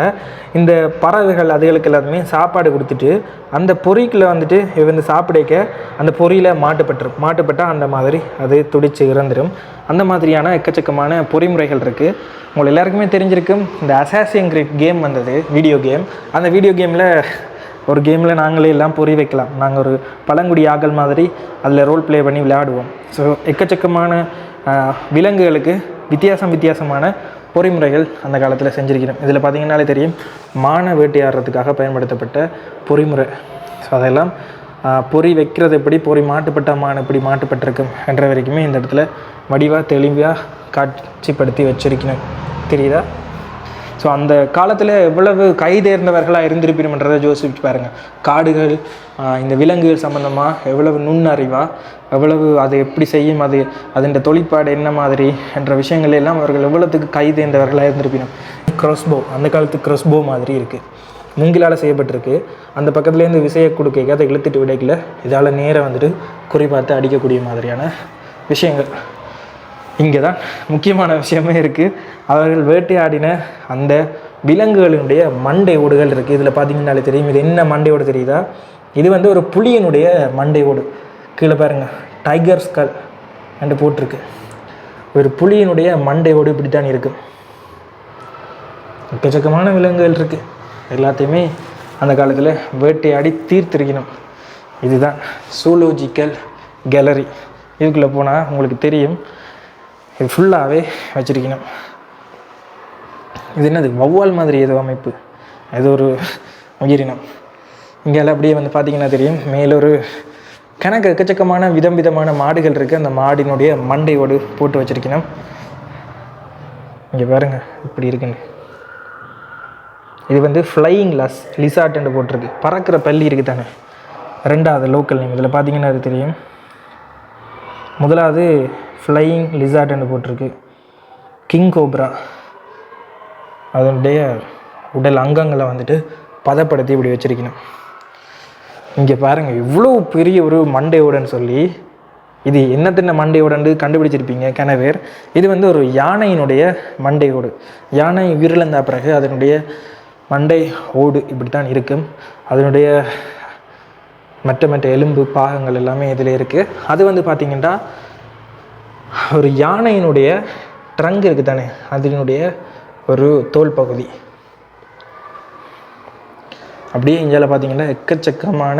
இந்த பறவைகள் அதுகளுக்கு எல்லாத்துமே சாப்பாடு கொடுத்துட்டு அந்த பொறிக்குள்ளே வந்துட்டு வந்து சாப்பிடைக்க அந்த பொறியில் மாட்டுப்பட்டால் அந்த மாதிரி அது துடிச்சு இறந்துடும். அந்த மாதிரியான எக்கச்சக்கமான பொறிமுறைகள் இருக்குது. உங்களுக்கு எல்லாருக்குமே தெரிஞ்சிருக்கும், இந்த அசாசின் கிரீட் கேம் வந்தது, வீடியோ கேம். அந்த வீடியோ கேமில் ஒரு கேமில் நாங்களே எல்லாம் பொறி வைக்கலாம், நாங்கள் ஒரு பழங்குடி ஆக்கள் மாதிரி அதில் ரோல் ப்ளே பண்ணி விளையாடுவோம். ஸோ எக்கச்சக்கமான விலங்குகளுக்கு வித்தியாசமான பொறிமுறைகள் அந்த காலத்தில் செஞ்சுருக்கிறோம். இதில் பார்த்திங்கனாலே தெரியும், மான வேட்டையாடுறதுக்காக பயன்படுத்தப்பட்ட பொறிமுறை. ஸோ அதெல்லாம் பொறி வைக்கிறது எப்படி, பொறி மாட்டுப்பட்ட மான் எப்படி மாட்டுப்பட்டிருக்கும் என்ற வரைக்குமே இந்த இடத்துல வடிவாக தெளிவாக காட்சிப்படுத்தி வச்சிருக்கணும். தெரியுதா? ஸோ அந்த காலத்தில் எவ்வளவு கைதேர்ந்தவர்களாக இருந்திருப்பினும்ன்றதை யோசிச்சு பாருங்கள். காடுகள், இந்த விலங்குகள் சம்மந்தமாக எவ்வளவு நுண்ணறிவாக, எவ்வளவு அது எப்படி செய்யும், அதன் தொழிற்பாடு என்ன மாதிரி என்ற விஷயங்கள் எல்லாம் அவர்கள் எவ்வளோத்துக்கு கைதேர்ந்தவர்களாக இருந்திருப்பினும். க்ராஸ்போ, அந்த காலத்து க்ராஸ்போ மாதிரி இருக்குது, மூங்கிலால் செய்யப்பட்டிருக்கு. அந்த பக்கத்துலேருந்து விசையை கொடுக்க அதை இழுத்துட்டு விடைக்கல, இதால் நேராக வந்துட்டு குறிப்பார்த்து அடிக்கக்கூடிய மாதிரியான விஷயங்கள். இங்கே தான் முக்கியமான விஷயமே இருக்குது. அவர்கள் வேட்டையாடின அந்த விலங்குகளினுடைய மண்டை ஓடுகள் இருக்குது. இதில் பார்த்தீங்கன்னாலே தெரியும், இது என்ன மண்டை ஓடு தெரியுதா? இது வந்து ஒரு புலியினுடைய மண்டை ஓடு. கீழே பாருங்கள், டைகர் ஸ்கல் என்று போட்டிருக்கு. ஒரு புலியினுடைய மண்டை ஓடு இப்படி தான் இருக்குது. எக்கச்சக்கமான விலங்குகள் இருக்குது, எல்லாத்தையுமே அந்த காலத்தில் வேட்டையாடி தீர்த்திருக்கணும். இதுதான் ஜூலோஜிக்கல் கேலரி. இதுக்குள்ளே போனால் உங்களுக்கு தெரியும், இது ஃபுல்லாகவே வச்சுருக்கணும். இது என்னது, வௌவால் மாதிரி ஏதோ அமைப்பு, ஏதோ ஒரு உயிரினம். இங்கெல்லாம் அப்படியே வந்து பார்த்திங்கன்னா தெரியும், மேலொரு எக்கச்சக்கமான விதமான மாடுகள் இருக்குது. அந்த மாடினுடைய மண்டையோடு போட்டு வச்சுருக்கணும். இங்கே பாருங்கள் இப்படி இருக்குன்னு. இது வந்து ஃப்ளையிங் லிசார்ட்ன்னு போட்டிருக்கு, பறக்கிற பள்ளி இருக்குது தானே. ரெண்டாவது லோக்கல் நேம். இதில் பார்த்தீங்கன்னா அது தெரியும், முதலாவது ஃப்ளையிங் லிசார்ட்ன்னு போட்டிருக்கு. கிங் கோப்ரா, அதனுடைய உடல் அங்கங்களை வந்துட்டு பதப்படுத்தி இப்படி வச்சுருக்கணும். இங்கே பாருங்கள், இவ்வளோ பெரிய ஒரு மண்டையோடன்னு சொல்லி, இது என்னத்தின மண்டையோடன்னு கண்டுபிடிச்சிருப்பீங்க கனவேர். இது வந்து ஒரு யானையினுடைய மண்டையோடு. யானை உயிரிழந்த பிறகு அதனுடைய மண்டை ஓடு இப்படி தான் இருக்கும். அதனுடைய மற்ற எலும்பு பாகங்கள் எல்லாமே இதில் இருக்குது. அது வந்து பார்த்திங்கன்னா ஒரு யானையினுடைய ட்ரங்க் இருக்குது தானே, அதனுடைய ஒரு தோல் பகுதி. அப்படியே இங்கே பார்த்தீங்கன்னா எக்கச்சக்கமான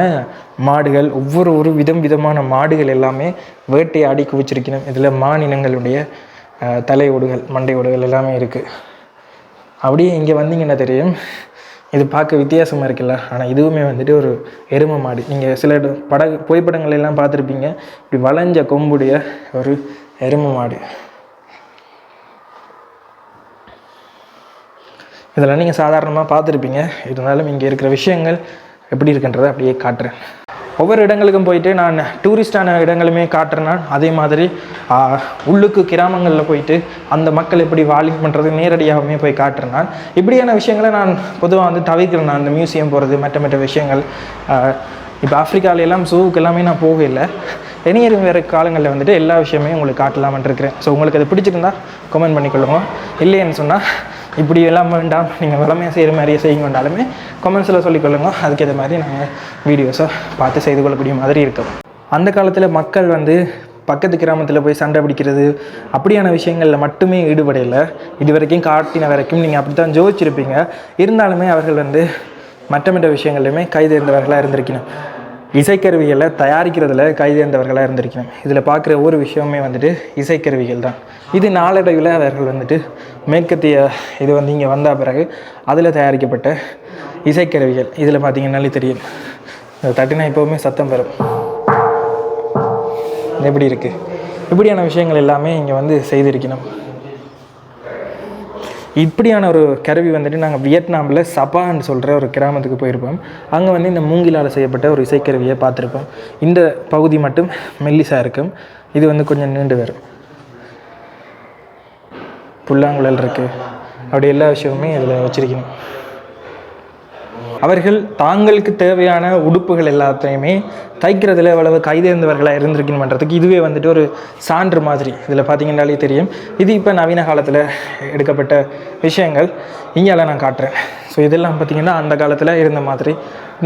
மாடுகள், ஒவ்வொரு விதமான மாடுகள் எல்லாமே வேட்டையாடி குவிச்சிருக்கணும். இதில் மானினங்களுடைய தலையோடுகள், மண்டையோடுகள் எல்லாமே இருக்குது. அப்படியே இங்கே வந்தீங்கன்னா தெரியும், இது பார்க்க வித்தியாசமாக இருக்குல்ல, ஆனால் இதுவுமே வந்துட்டு ஒரு எருமை மாடு. நீங்கள் சில புகைப்படங்கள் எல்லாம் பார்த்துருப்பீங்க, இப்படி வளைஞ்ச கொம்புடைய ஒரு எருமை மாடு. இதெல்லாம் நீங்கள் சாதாரணமாக பார்த்துருப்பீங்க. இருந்தாலும் இங்கே இருக்கிற விஷயங்கள் எப்படி இருக்குன்றதை அப்படியே காட்டுறேன். ஒவ்வொரு இடங்களுக்கும் போயிட்டு நான் டூரிஸ்டான இடங்களுமே காட்டுறேன்னா அதே மாதிரி உள்ளுக்கு கிராமங்களில் போயிட்டு அந்த மக்கள் எப்படி வாலிங் பண்ணுறது நேரடியாகவுமே போய் காட்டுறேன். இப்படியான விஷயங்களை நான் பொதுவாக வந்து தவிர்க்கிறேன். நான் அந்த மியூசியம் போகிறது மற்ற விஷயங்கள். இப்போ ஆஃப்ரிக்காவிலெல்லாம் ஜூவுக்கு எல்லாமே நான் போகலை. இனியும் வேறு காலங்களில் வந்துட்டு எல்லா விஷயமே உங்களுக்கு காட்டலாம்னு இருக்கிறேன். ஸோ உங்களுக்கு அது பிடிச்சிருந்தா கமெண்ட் பண்ணிக்கொள்ளுங்க. இல்லைன்னு சொன்னால் இப்படி எல்லாம் வேண்டாம், நீங்கள் வளமையாக செய்கிற மாதிரியே செய்ய வேண்டாலுமே கமெண்ட்ஸில் சொல்லிக்கொள்ளுங்க. அதுக்கேற்ற மாதிரி நாங்கள் வீடியோஸை பார்த்து செய்து கொள்ளக்கூடிய மாதிரி இருக்கும். அந்த காலத்தில் மக்கள் வந்து பக்கத்து கிராமத்தில் போய் சண்டை பிடிக்கிறது அப்படியான விஷயங்களில் மட்டுமே ஈடுபடையில். இது வரைக்கும் காட்டின வரைக்கும் நீங்கள் அப்படி தான் ஜோதிச்சிருப்பீங்க. இருந்தாலுமே அவர்கள் வந்து மற்ற விஷயங்கள்லையுமே கைதேர்ந்தவர்களாக இருந்திருக்கணும். இசைக்கருவிகளை தயாரிக்கிறதுல கைதேர்ந்தவர்களாக இருந்திருக்கணும். இதில் பார்க்குற ஒவ்வொரு விஷயமே வந்துட்டு இசைக்கருவிகள் தான். இது நாளடைவில் அவர்கள் வந்துட்டு மேற்கத்திய இது வந்து இங்கே வந்த பிறகு அதில் தயாரிக்கப்பட்ட இசைக்கருவிகள். இதில் பார்த்தீங்கன்னாலே தெரியும், தட்டினா எப்போவுமே சத்தம் பெறும். எப்படி இருக்குது? இப்படியான விஷயங்கள் எல்லாமே இங்கே வந்து செய்திருக்கணும். இப்படியான ஒரு கருவி வந்துட்டு நாங்கள் வியட்நாமில் சபான்னு சொல்கிற ஒரு கிராமத்துக்கு போயிருப்போம். அங்கே வந்து இந்த மூங்கிலால் செய்யப்பட்ட ஒரு இசைக்கருவியை பார்த்துருப்போம். இந்த பகுதி மட்டும் மெல்லிசாக இருக்கும், இது வந்து கொஞ்சம் நீண்டு வரும். புல்லாங்குழல் இருக்குது, அப்படி எல்லா விஷயமுமே இதில் வச்சுருக்கணும். அவர்கள் தாங்களுக்கு தேவையான உடுப்புகள் எல்லாத்தையுமே தைக்கிறதுல எவ்வளவு கைதேர்ந்தவர்களாக இருந்திருக்கணுன்றதுக்கு இதுவே வந்துட்டு ஒரு சான்று மாதிரி. இதில் பார்த்தீங்கன்னாலே தெரியும். இது இப்போ நவீன காலத்தில் எடுக்கப்பட்ட விஷயங்கள் இங்கேயால நான் காட்டுறேன். ஸோ இதெல்லாம் பார்த்திங்கன்னா அந்த காலத்தில் இருந்த மாதிரி.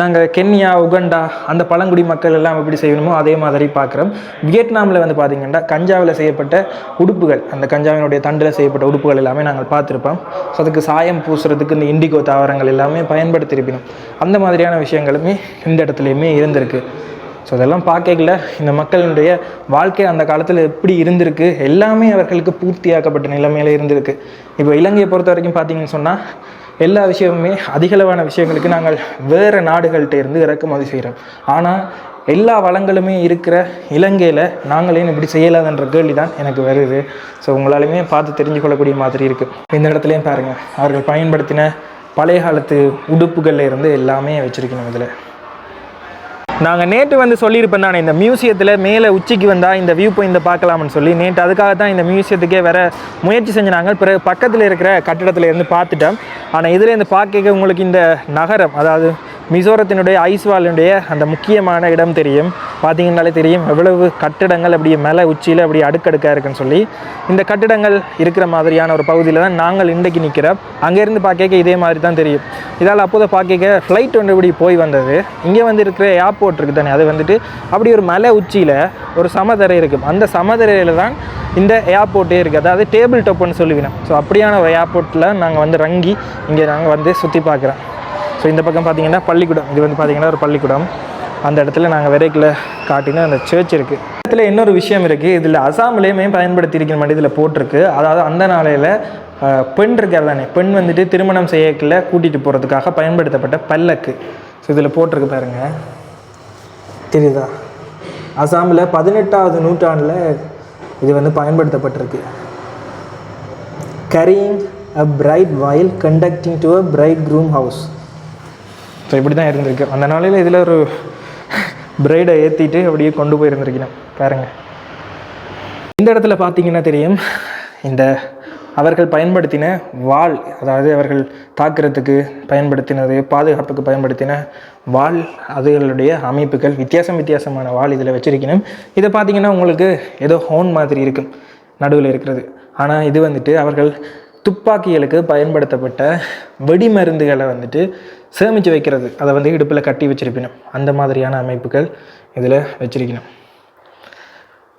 நாங்கள் கென்யா, உகண்டா அந்த பழங்குடி மக்கள் எல்லாம் எப்படி செய்யணுமோ அதே மாதிரி பார்க்குறோம். வியட்நாமில் வந்து பார்த்திங்கன்னா கஞ்சாவில் செய்யப்பட்ட உடுப்புகள், அந்த கஞ்சாவினுடைய தண்டில் செய்யப்பட்ட உடுப்புகள் எல்லாமே நாங்கள் பார்த்துருப்போம். ஸோ அதுக்கு சாயம் பூசுறதுக்கு இந்த இண்டிகோ தாவரங்கள் எல்லாமே பயன்படுத்தியிருக்கணும். அந்த மாதிரியான விஷயங்களுமே இந்த இடத்துலையுமே இருந்திருக்கு. ஸோ இதெல்லாம் பார்க்கல இந்த மக்களுடைய வாழ்க்கை அந்த காலத்தில் எப்படி இருந்திருக்கு எல்லாமே அவர்களுக்கு பூர்த்தியாக்கப்பட்ட நிலைமையில் இருந்திருக்கு. இப்போ இலங்கையை பொறுத்த வரைக்கும் பார்த்தீங்கன்னு சொன்னால் எல்லா விஷயமுமே அதிகளவான விஷயங்களுக்கு நாங்கள் வேறு நாடுகள்கிட்ட இருந்து இறக்குமதி செய்கிறோம். ஆனால் எல்லா வளங்களுமே இருக்கிற இலங்கையில் நாங்களே இப்படி செய்யலாதுன்ற கேள்வி தான் எனக்கு வருது. ஸோ உங்களாலுமே பார்த்து தெரிஞ்சு கொள்ளக்கூடிய மாதிரி இருக்குது. இந்த இடத்துலையும் பாருங்கள், அவர்கள் பயன்படுத்தின பழைய காலத்து உடுப்புகளில் இருந்து எல்லாமே வச்சுருக்கணும். இதில் நாங்கள் நேற்று வந்து சொல்லியிருப்பேன் தானே, இந்த மியூசியத்தில் மேலே உச்சிக்கு வந்தால் இந்த வியூ பாயிண்ட் பார்க்கலாம்னு சொல்லி. நேற்று அதுக்காக தான் இந்த மியூசியத்துக்கே வேற முயற்சி செஞ்சினாங்க. பிறகு பக்கத்தில் இருக்கிற கட்டிடத்தில் இருந்து பார்த்துட்டோம். ஆனால் இதில் இருந்து பார்க்க உங்களுக்கு இந்த நகரம், அதாவது மிசோரத்தினுடைய ஐஸ்வாலினுடைய அந்த முக்கியமான இடம் தெரியும். பார்த்தீங்கன்னாலே தெரியும் எவ்வளவு கட்டிடங்கள் அப்படியே மேலே உச்சியில் அப்படியே அடுக்கடுக்காக இருக்குன்னு சொல்லி. இந்த கட்டிடங்கள் இருக்கிற மாதிரியான ஒரு பகுதியில் தான் நாங்கள் இன்றைக்கு நிற்கிறோம். அங்கேருந்து பார்க்க இதே மாதிரி தான் தெரியும். இதால் அப்போதை பார்க்க ஃப்ளைட் ஒன்று இப்படி போய் வந்தது. இங்கே வந்து இருக்கிற ஏர்போர்ட் இருக்குது தானே, அது வந்துட்டு அப்படி ஒரு மலை உச்சியில் ஒரு சமதரை இருக்கும். அந்த சமதரையில் தான் இந்த ஏர்போர்ட்டே இருக்குது. அதாவது டேபிள் டாப்னு சொல்லுவினோம். ஸோ அப்படியான ஒரு ஏர்போர்ட்டில் நாங்கள் வந்து ரங்கி இங்கே நாங்கள் வந்து சுற்றி பார்க்குறோம். ஸோ இந்த பக்கம் பார்த்திங்கன்னா பள்ளிக்கூடம், இது வந்து பார்த்திங்கன்னா ஒரு பள்ளிக்கூடம். அந்த இடத்துல நாங்கள் விரைக்கில் காட்டின அந்த சர்ச் இருக்குது. இதில் இன்னொரு விஷயம் இருக்குது, இதில் அசாம்லேயுமே பயன்படுத்தியிருக்கிற மாதிரி இதில் போட்டிருக்கு. அதாவது அந்த நாளையில் பெண் இருக்கார் தானே, பெண் வந்துட்டு திருமணம் செய்யக்குள்ள கூட்டிகிட்டு போகிறதுக்காக பயன்படுத்தப்பட்ட பல்லக்கு. ஸோ இதில் போட்டிருக்கு பாருங்கள், தெரியுதா? அசாமில் 18வது நூற்றாண்டில் இது வந்து பயன்படுத்தப்பட்டிருக்கு. carrying a bride while conducting to a bridegroom house. So இப்படி தான் இருந்திருக்கு அந்த நாளையில். இதில் ஒரு பிரைடை ஏற்றிட்டு அப்படியே கொண்டு போயிருந்திருக்கணும் பாருங்கள். இந்த இடத்துல பார்த்தீங்கன்னா தெரியும், இந்த அவர்கள் பயன்படுத்தின வாள், அதாவது அவர்கள் தாக்குறதுக்கு பயன்படுத்தினது, பாதுகாப்புக்கு பயன்படுத்தின வாள், அதுகளுடைய அமைப்புகள் வித்தியாசமான வாள் இதில் வச்சுருக்கணும். இதை பார்த்தீங்கன்னா உங்களுக்கு ஏதோ ஹோன் மாதிரி இருக்கும் நடுவில் இருக்கிறது. ஆனால் இது வந்துட்டு அவர்கள் துப்பாக்கிகளுக்கு பயன்படுத்தப்பட்ட வெடிமருந்துகளை வந்துட்டு சேமித்து வைக்கிறது, அதை வந்து இடுப்பில் கட்டி வச்சிருக்கணும். அந்த மாதிரியான அமைப்புகள் இதில் வச்சிருக்கணும்.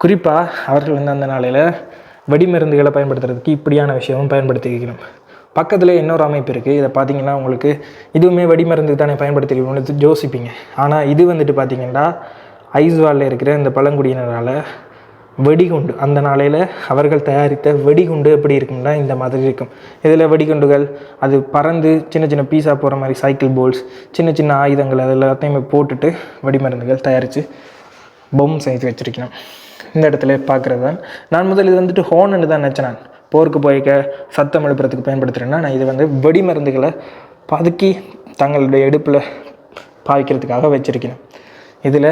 குறிப்பாக அவர்கள் வந்து அந்த நாளையில் வெடிமருந்துகளை பயன்படுத்துறதுக்கு இப்படியான விஷயமும் பயன்படுத்தி வைக்கணும். பக்கத்தில் இன்னொரு அமைப்பு இருக்குது. இதை பார்த்தீங்கன்னா உங்களுக்கு இதுவுமே வெடிமருந்து தானே பயன்படுத்திருக்கணும்னு யோசிப்பீங்க. ஆனால் இது வந்துட்டு பார்த்திங்கன்னா ஐஸ்வாலில் இருக்கிற இந்த பழங்குடியினரால் வெடிகுண்டு, அந்த நாளையில் அவர்கள் தயாரித்த வெடிகுண்டு எப்படி இருக்கும்னா இந்த மாதிரி இருக்கும். இதில் வெடிகுண்டுகள் அது பறந்து சின்ன பீஸாக போகிற மாதிரி சைக்கிள் போல்ஸ், சின்ன ஆயுதங்கள் அது எல்லாத்தையுமே போட்டுட்டு வெடிமருந்துகள் தயாரித்து பொம் செஞ்சு வச்சுருக்கணும். இந்த இடத்துல பார்க்குறது தான் நான் முதல் இது வந்துட்டு ஹோன்னு தான் நினச்சேன். நான் போருக்கு போய்க்க சத்தம் எழுப்புறதுக்கு பயன்படுத்துகிறேன்னா, நான் இது வந்து வெடிமருந்துகளை பதுக்கி தங்களுடைய இடுப்பில் பாய்க்கிறதுக்காக வச்சுருக்கேன். இதில்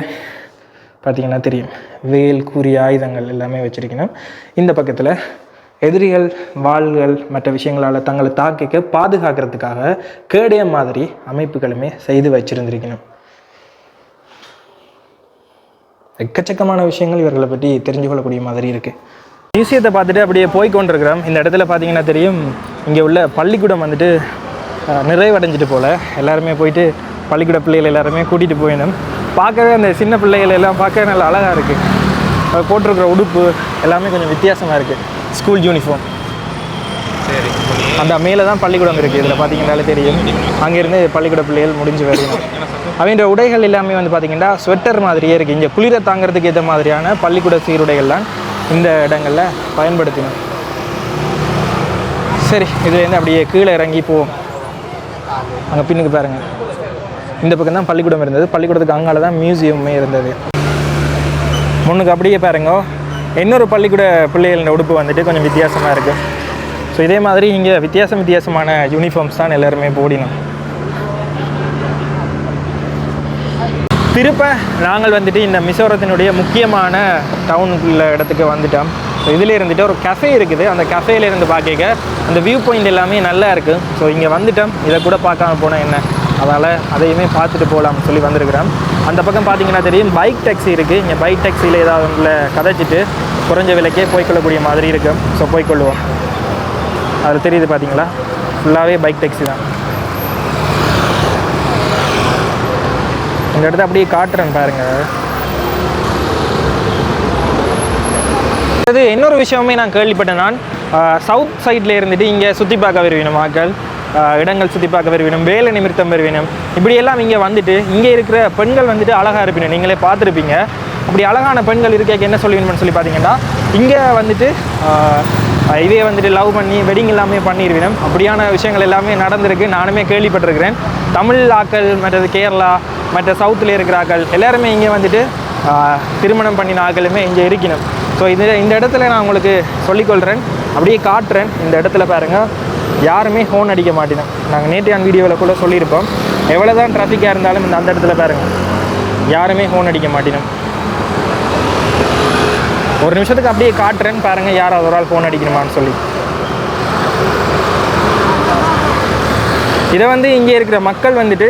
பார்த்திங்கன்னா தெரியும் வேல் கூறிய ஆயுதங்கள் எல்லாமே வச்சுருக்கணும். இந்த பக்கத்தில் எதிரிகள் வாள்கள் மற்ற விஷயங்களால் தங்களை தாக்கிக்க பாதுகாக்கிறதுக்காக கேடயம் மாதிரி அமைப்புகளுமே செய்து வச்சுருந்துருக்கணும். எக்கச்சக்கமான விஷயங்கள் இவர்களை பற்றி தெரிஞ்சு கொள்ளக்கூடிய மாதிரி இருக்குது. மியூசியத்தை பார்த்துட்டு அப்படியே போய் கொண்டிருக்கிறோம். இந்த இடத்துல பார்த்தீங்கன்னா தெரியும், இங்கே உள்ள பள்ளிக்கூடம் வந்துட்டு நிறைவடைஞ்சிட்டு போல் எல்லாருமே போயிட்டு பள்ளிக்கூட பிள்ளைகள் எல்லாருமே கூட்டிகிட்டு போயிடணும். பார்க்கவே அந்த சின்ன பிள்ளைகள் எல்லாம் பார்க்க நல்லா அழகாக இருக்குது. அது போட்டிருக்கிற உடுப்பு எல்லாமே கொஞ்சம் வித்தியாசமாக இருக்குது. School uniform. சரி, அந்த மேலே தான் பள்ளிக்கூடம் இருக்குது. இதில் பார்த்தீங்கன்னாலே தெரியும், அங்கேருந்து பள்ளிக்கூட பிள்ளைகள் முடிஞ்சு வரணும். அவங்க உடைகள் எல்லாமே வந்து பார்த்திங்கன்னா ஸ்வெட்டர் மாதிரியே இருக்குது. இங்கே குளிரை தாங்கிறதுக்கு ஏற்ற மாதிரியான பள்ளிக்கூட சீருடைகள்லாம் இந்த இடங்களில் பயன்படுத்தினோம். சரி, இதுலேருந்து அப்படியே கீழே இறங்கி போவோம். அங்கே பின்னுக்கு பாருங்கள், இந்த பக்கம் தான் பள்ளிக்கூடம் இருந்தது. பள்ளிக்கூடத்துக்கு அங்கால தான் மியூசியமே இருந்தது. முன்னுக்கு அப்படியே பாருங்க, இன்னொரு பள்ளிக்கூட பிள்ளைகளோட உடுப்பு வந்துட்டு கொஞ்சம் வித்தியாசமாக இருக்குது. ஸோ இதே மாதிரி இங்கே வித்தியாசமான யூனிஃபார்ம்ஸ் தான் எல்லாருமே போடினோம். திருப்ப நாங்கள் வந்துட்டு இந்த மிசோரத்தினுடைய முக்கியமான டவுனுக்குள்ள இடத்துக்கு வந்துட்டோம். ஸோ இதில் இருந்துட்டு ஒரு கஃபே இருக்குது. அந்த கஃபேல இருந்து பார்க்க அந்த வியூ பாயிண்ட் எல்லாமே நல்லா இருக்குது. ஸோ இங்கே வந்துட்டோம், இதை கூட பார்க்காம போனால் என்ன, அதனால் அதையுமே பார்த்துட்டு போகலாம்னு சொல்லி வந்திருக்கிறோம். அந்த பக்கம் பார்த்தீங்கன்னா தெரியும், பைக் டாக்ஸி இருக்குது. இங்கே பைக் டாக்ஸியில் ஏதாவது ஒன்றில் கதைச்சிட்டு குறைஞ்ச விலைக்கே போய்க்கொள்ளக்கூடிய மாதிரி இருக்கும். ஸோ போய்க்கொள்ளுவோம். அதில் தெரியுது பார்த்தீங்களா, ஃபுல்லாகவே பைக் டாக்ஸி தான். இந்த இடத்த அப்படியே காட்டுறேன் பாருங்கள். அது இன்னொரு விஷயமே நான் கேள்விப்பட்டேன். நான் சவுத் சைடில் இருந்துட்டு இங்கே சுற்றி பார்க்க வருவினோம் மக்கள், இடங்கள் சுற்றி பார்க்க வருவினோம், வேலை நிமித்தம் வருவினோம். இப்படியெல்லாம் இங்கே வந்துட்டு இங்கே இருக்கிற பெண்கள் வந்துட்டு அழகாக இருப்பினும், நீங்களே பார்த்துருப்பீங்க. அப்படி அழகான பெண்கள் இருக்க என்ன சொல்லுவீங்கன்னு சொல்லி பார்த்தீங்கன்னா, இங்கே வந்துட்டு இதே வந்துட்டு லவ் பண்ணி வெட்டிங் எல்லாமே பண்ணிடுவினோம். அப்படியான விஷயங்கள் எல்லாமே நடந்திருக்கு, நானுமே கேள்விப்பட்டிருக்கிறேன். தமிழ் ஆக்கள், மற்றது கேரளா, மற்ற சவுத்தில் இருக்கிற ஆக்கள் எல்லாருமே இங்கே வந்துட்டு திருமணம் பண்ணின ஆக்களுமே இங்கே இருக்கணும். ஸோ இந்த இடத்துல நான் உங்களுக்கு சொல்லிக்கொள்கிறேன், அப்படியே காட்டுறேன். இந்த இடத்துல பாருங்கள், யாருமே ஹோன் அடிக்க மாட்டேனோம். நாங்கள் நேற்றையான வீடியோவில் கூட சொல்லியிருப்போம், எவ்வளோ தான் டிராஃபிக்காக இருந்தாலும் அந்த இடத்துல பாருங்கள், யாருமே ஹோன் அடிக்க மாட்டேனோம். ஒரு நிமிஷத்துக்கு அப்படியே காட்டுறேன்னு பாருங்கள், யாராவது ஒரு ஆள் ஃபோன் அடிக்கணுமான்னு சொல்லி. இதை வந்து இங்கே இருக்கிற மக்கள் வந்துட்டு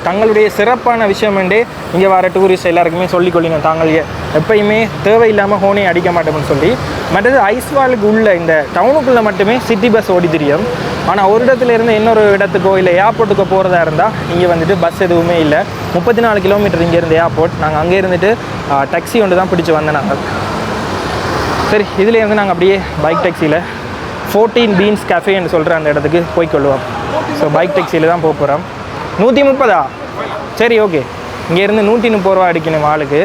தங்களுடைய சிறப்பான விஷயம் வந்து இங்கே வர டூரிஸ்ட் எல்லாருக்குமே சொல்லிக்கொள்ளணும், தாங்கள் எப்பயுமே தேவையில்லாமல் ஹோனே அடிக்க மாட்டோம்னு சொல்லி. மற்றது ஐஸ்வாலுக்கு உள்ள இந்த டவுனுக்குள்ளே மட்டுமே சிட்டி பஸ் ஓடி தெரியும். ஆனால் ஒரு இடத்துல இருந்து இன்னொரு இடத்துக்கோ இல்லை ஏர்போர்ட்டுக்கோ போகிறதா இருந்தால் இங்கே வந்துட்டு பஸ் எதுவுமே இல்லை. 34 கிலோமீட்டர் இங்கேருந்து ஏர்போர்ட். நாங்கள் அங்கே இருந்துட்டு டாக்ஸி ஒன்று தான் பிடிச்சி வந்தேன் நாங்கள். சரி, இதுலேருந்து நாங்கள் அப்படியே பைக் டாக்ஸியில் 14 பீன்ஸ் கஃபேன்னு சொல்கிற அந்த இடத்துக்கு போய்க்கொள்ளுவோம். ஸோ பைக் டாக்ஸியில் தான் போக போகிறோம். 130 சரி, ஓகே. இங்கேருந்து 130 ரூபா அடிக்கணும் ஆளுக்கு.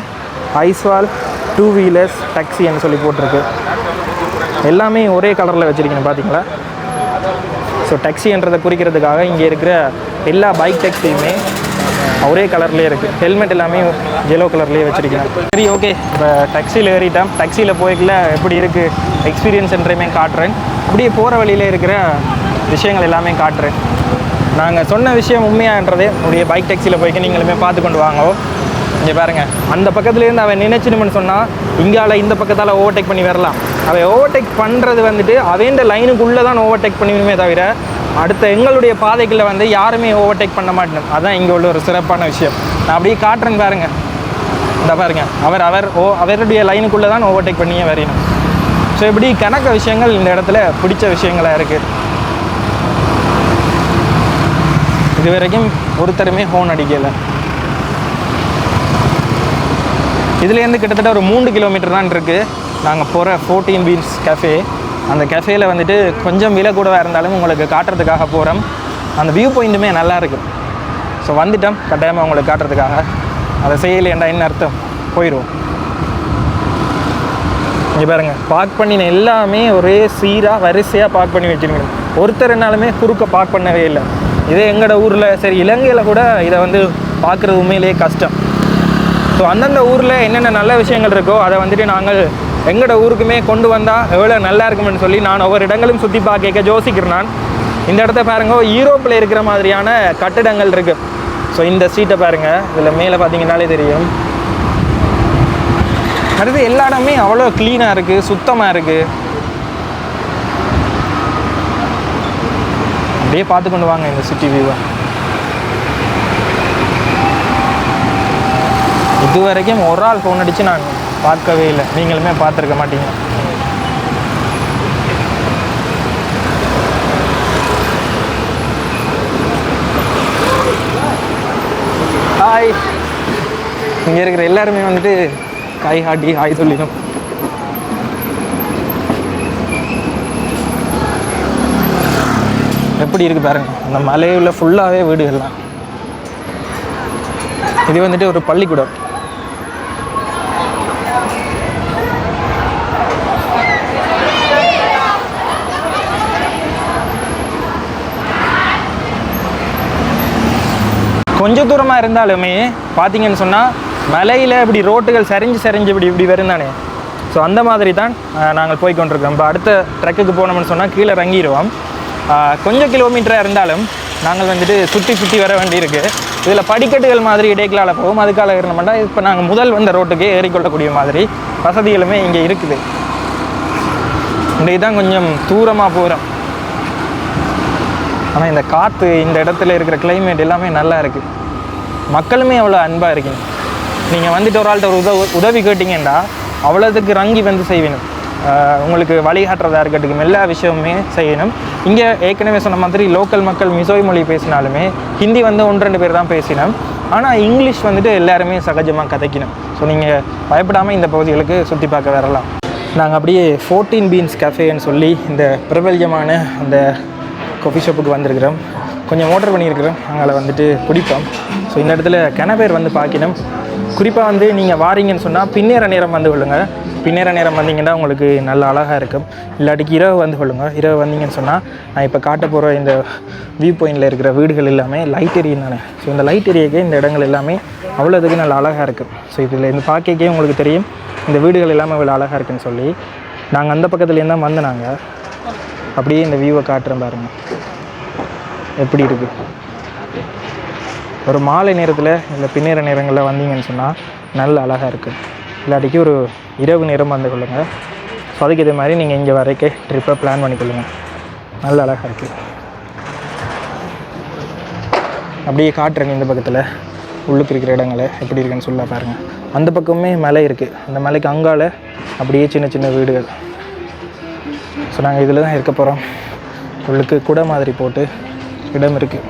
ஐஸ்வால் 2 வீலர்ஸ் டாக்ஸின்னு சொல்லி போட்டிருக்கு. எல்லாமே ஒரே கலரில் வச்சுருக்கணும் பார்த்தீங்களா. ஸோ டாக்ஸின்றதை குறிக்கிறதுக்காக இங்கே இருக்கிற எல்லா பைக் டாக்ஸியுமே ஒரே கலர்லேயே இருக்குது. ஹெல்மெட் எல்லாமே எல்லோ கலர்லேயே வச்சுருக்கேன். சரி, ஓகே. இப்போ டாக்ஸியில் ஏறிட்டேன். டாக்ஸியில் போய்க்கல எப்படி இருக்குது எக்ஸ்பீரியன்ஸ் என்றையுமே காட்டுறேன். அப்படியே போகிற வழியில் இருக்கிற விஷயங்கள் எல்லாமே காட்டுறேன். நாங்கள் சொன்ன விஷயம் உண்மையான்றதே உடைய பைக் டாக்ஸியில் போய்க்க நீங்களுமே பார்த்து கொண்டு வாங்க. இங்கே பாருங்கள், அந்த பக்கத்துலேருந்து அவன் நினைச்சிடுமென்னு சொன்னால் இங்கால இந்த பக்கத்தால் ஓவர்டேக் பண்ணி வரலாம். அவன் ஓவர்டேக் பண்ணுறது வந்துட்டு அவன் லைனுக்குள்ளே தான் ஓவர்டேக் பண்ணிவிடுமே தவிர அடுத்த எங்களுடைய பாதைகளில் வந்து யாருமே ஓவர்டேக் பண்ண மாட்டேன். அதுதான் இங்கே உள்ள ஒரு சிறப்பான விஷயம். நான் அப்படியே காட்டுறேன்னு பாருங்கள். இந்த பாருங்கள், அவருடைய லைனுக்குள்ளே தான் ஓவர்டேக் பண்ணியே வரையணும். ஸோ இப்படி கணக்க விஷயங்கள் இந்த இடத்துல பிடிச்ச விஷயங்களாக இருக்குது. இது வரைக்கும் ஒருத்தருமே ஹோன் அடிக்கலை. இதுலேருந்து கிட்டத்தட்ட ஒரு 3 கிலோமீட்டர் தான் இருக்குது நாங்கள் போகிற 14 பீன்ஸ் கஃபே. அந்த கஃபேயில் வந்துட்டு கொஞ்சம் விலை கூடவாக இருந்தாலும் உங்களுக்கு காட்டுறதுக்காக போகிறோம். அந்த வியூ பாயிண்ட்டுமே நல்லா இருக்குது. ஸோ வந்துட்டோம், கட்டாயமாக உங்களுக்கு காட்டுறதுக்காக. அதை செய்யலையேண்டா என்ன அர்த்தம், போயிடுவோம். இங்கே பாருங்கள், பார்க் பண்ணின எல்லாமே ஒரே சீராக வரிசையாக பார்க் பண்ணி வச்சுருக்கணும். ஒருத்தர் என்னாலுமே குறுக்க பார்க் பண்ணவே இல்லை. இதே எங்களோட ஊரில், சரி இலங்கையில் கூட இதை வந்து பார்க்குறது உண்மையிலேயே கஷ்டம். ஸோ அந்தந்த ஊரில் என்னென்ன நல்ல விஷயங்கள் இருக்கோ அதை வந்துட்டு நாங்கள் எங்களோட ஊருக்குமே கொண்டு வந்தால் எவ்வளோ நல்லா இருக்குமென்னு சொல்லி நான் ஒவ்வொரு இடங்களும் சுற்றி பார்க்க யோசிக்கிறேன். நான் இந்த இடத்த பாருங்க, யூரோப்பில் இருக்கிற மாதிரியான கட்டிடங்கள் இருக்குது. ஸோ இந்த ஸ்ட்ரீட்டை பாருங்கள், இதில் மேலே பார்த்தீங்கன்னாலே தெரியும் அடுத்து எல்லா இடமே அவ்வளோ க்ளீனாக இருக்குது, சுத்தமாக இருக்குது. அப்படியே பார்த்து கொண்டு வாங்க இந்த சிட்டி வியூவை. இது வரைக்கும் ஒரு ஆள் ஃபோன் அடித்து நான் பார்க்கவே இல்லை, நீங்களுமே பார்த்துருக்க மாட்டீங்க. ஹாய். இங்கே இருக்கிற எல்லாருமே வந்துட்டு கை ஹாட்டி ஹாய் சொல்லிடும். எப்படி இருக்குது பாருங்க, அந்த மலையில் ஃபுல்லாகவே வீடுகள்லாம். இது வந்துட்டு ஒரு பள்ளிக்கூடம். கொஞ்சம் தூரமாக இருந்தாலுமே பார்த்தீங்கன்னு சொன்னால் மலையில் இப்படி ரோட்டுகள் சரிஞ்சு இப்படி வரும் தானே. ஸோ அந்த மாதிரி தான் நாங்கள் போய் கொண்டிருக்கோம். இப்போ அடுத்த ட்ரெக்குக்கு போனோம்னு சொன்னால் கீழே இறங்கிடுவோம். கொஞ்சம் கிலோமீட்டராக இருந்தாலும் நாங்கள் வந்துட்டு சுற்றி வர வேண்டியிருக்கு. இதில் படிக்கட்டுகள் மாதிரி இடைக்கலால் போகும். அதுக்காக இருந்தோம்னா இப்போ நாங்கள் முதல் வந்த ரோட்டுக்கே ஏறிக்கொள்ளக்கூடிய மாதிரி வசதிகளுமே இங்கே இருக்குது. இன்றைக்கு தான் கொஞ்சம் தூரமாக போகிறோம். ஆனால் இந்த காற்று, இந்த இடத்துல இருக்கிற கிளைமேட் எல்லாமே நல்லா இருக்குது. மக்களுமே அவ்வளோ அன்பாக இருக்கணும். நீங்கள் வந்துட்டு ஒரு ஆள்கிட்ட ஒரு உதவி கேட்டிங்கன்னா அவ்வளோதுக்கு ரங்கி வந்து செய்யணும். உங்களுக்கு வழிகாட்டுறதா இருக்கட்டும், எல்லா விஷயமுமே செய்யணும். இங்கே ஏற்கனவே சொன்ன மாதிரி லோக்கல் மக்கள் மிசோய் மொழி பேசினாலுமே ஹிந்தி வந்து 1-2 பேர் தான் பேசினோம். ஆனால் இங்கிலீஷ் வந்துட்டு எல்லாருமே சகஜமாக கதைக்கணும். ஸோ நீங்கள் பயப்படாமல் இந்த பகுதிகளுக்கு சுற்றி பார்க்க வரலாம். நாங்கள் அப்படியே 14 பீன்ஸ் கஃபேன்னு சொல்லி இந்த பிரபல்யமான அந்த காஃபி ஷாப்புக்கு வந்திருக்கிறோம். கொஞ்சம் ஆர்டர் பண்ணியிருக்கிறோம், அங்கே வந்துட்டு குடிப்போம். ஸோ இந்த இடத்துல கனவேர் வந்து பார்க்கணும். குறிப்பாக வந்து நீங்கள் வாரீங்கன்னு சொன்னால் பின்னேற நேரம் வந்து கொள்ளுங்கள். பின்னேற நேரம் வந்தீங்கன்னா உங்களுக்கு நல்ல அழகாக இருக்கும். இல்லாட்டிக்கு இரவு வந்து கொள்ளுங்கள். இரவு வந்தீங்கன்னு சொன்னால் நான் இப்போ காட்ட போகிற இந்த வியூ பாயிண்டில் இருக்கிற வீடுகள் எல்லாமே லைட் ஏரியா தானே. ஸோ இந்த லைட் ஏரியாக்கே இந்த இடங்கள் எல்லாமே அவ்வளோதுக்கு நல்ல அழகாக இருக்கும். ஸோ இதில் இந்த பார்க்கே உங்களுக்கு தெரியும் இந்த வீடுகள் எல்லாமே அவ்வளோ அழகாக இருக்குன்னு சொல்லி. நாங்கள் அந்த பக்கத்துலேருந்து தான் வந்து நாங்கள் அப்படியே இந்த வியூவை காட்டுறேன் பாருங்கள் எப்படி இருக்குது. ஒரு மாலை நேரத்தில் இல்லை பின்னேற நேரங்களில் வந்தீங்கன்னு சொன்னால் நல்ல அழகாக இருக்குது. இல்லாட்டிக்கு ஒரு இரவு நேரம் வந்து கொள்ளுங்கள். ஸோ அதுக்கு இதே மாதிரி நீங்கள் இங்கே வரைக்கே ட்ரிப்பை பிளான் பண்ணிக்கொள்ளுங்கள். நல்ல அழகாக இருக்குது. அப்படியே காட்டுறேங்க இந்த பக்கத்தில் உள்ளுக்கு இருக்கிற இடங்களை எப்படி இருக்குன்னு சொல்ல பாருங்கள். அந்த பக்கமே மலை இருக்குது. அந்த மலைக்கு அங்கால அப்படியே சின்ன வீடுகள். ஸோ நாங்கள் இதில் தான் இருக்க போகிறோம். உள்ளுக்கு குடை மாதிரி போட்டு இடம் இருக்குது.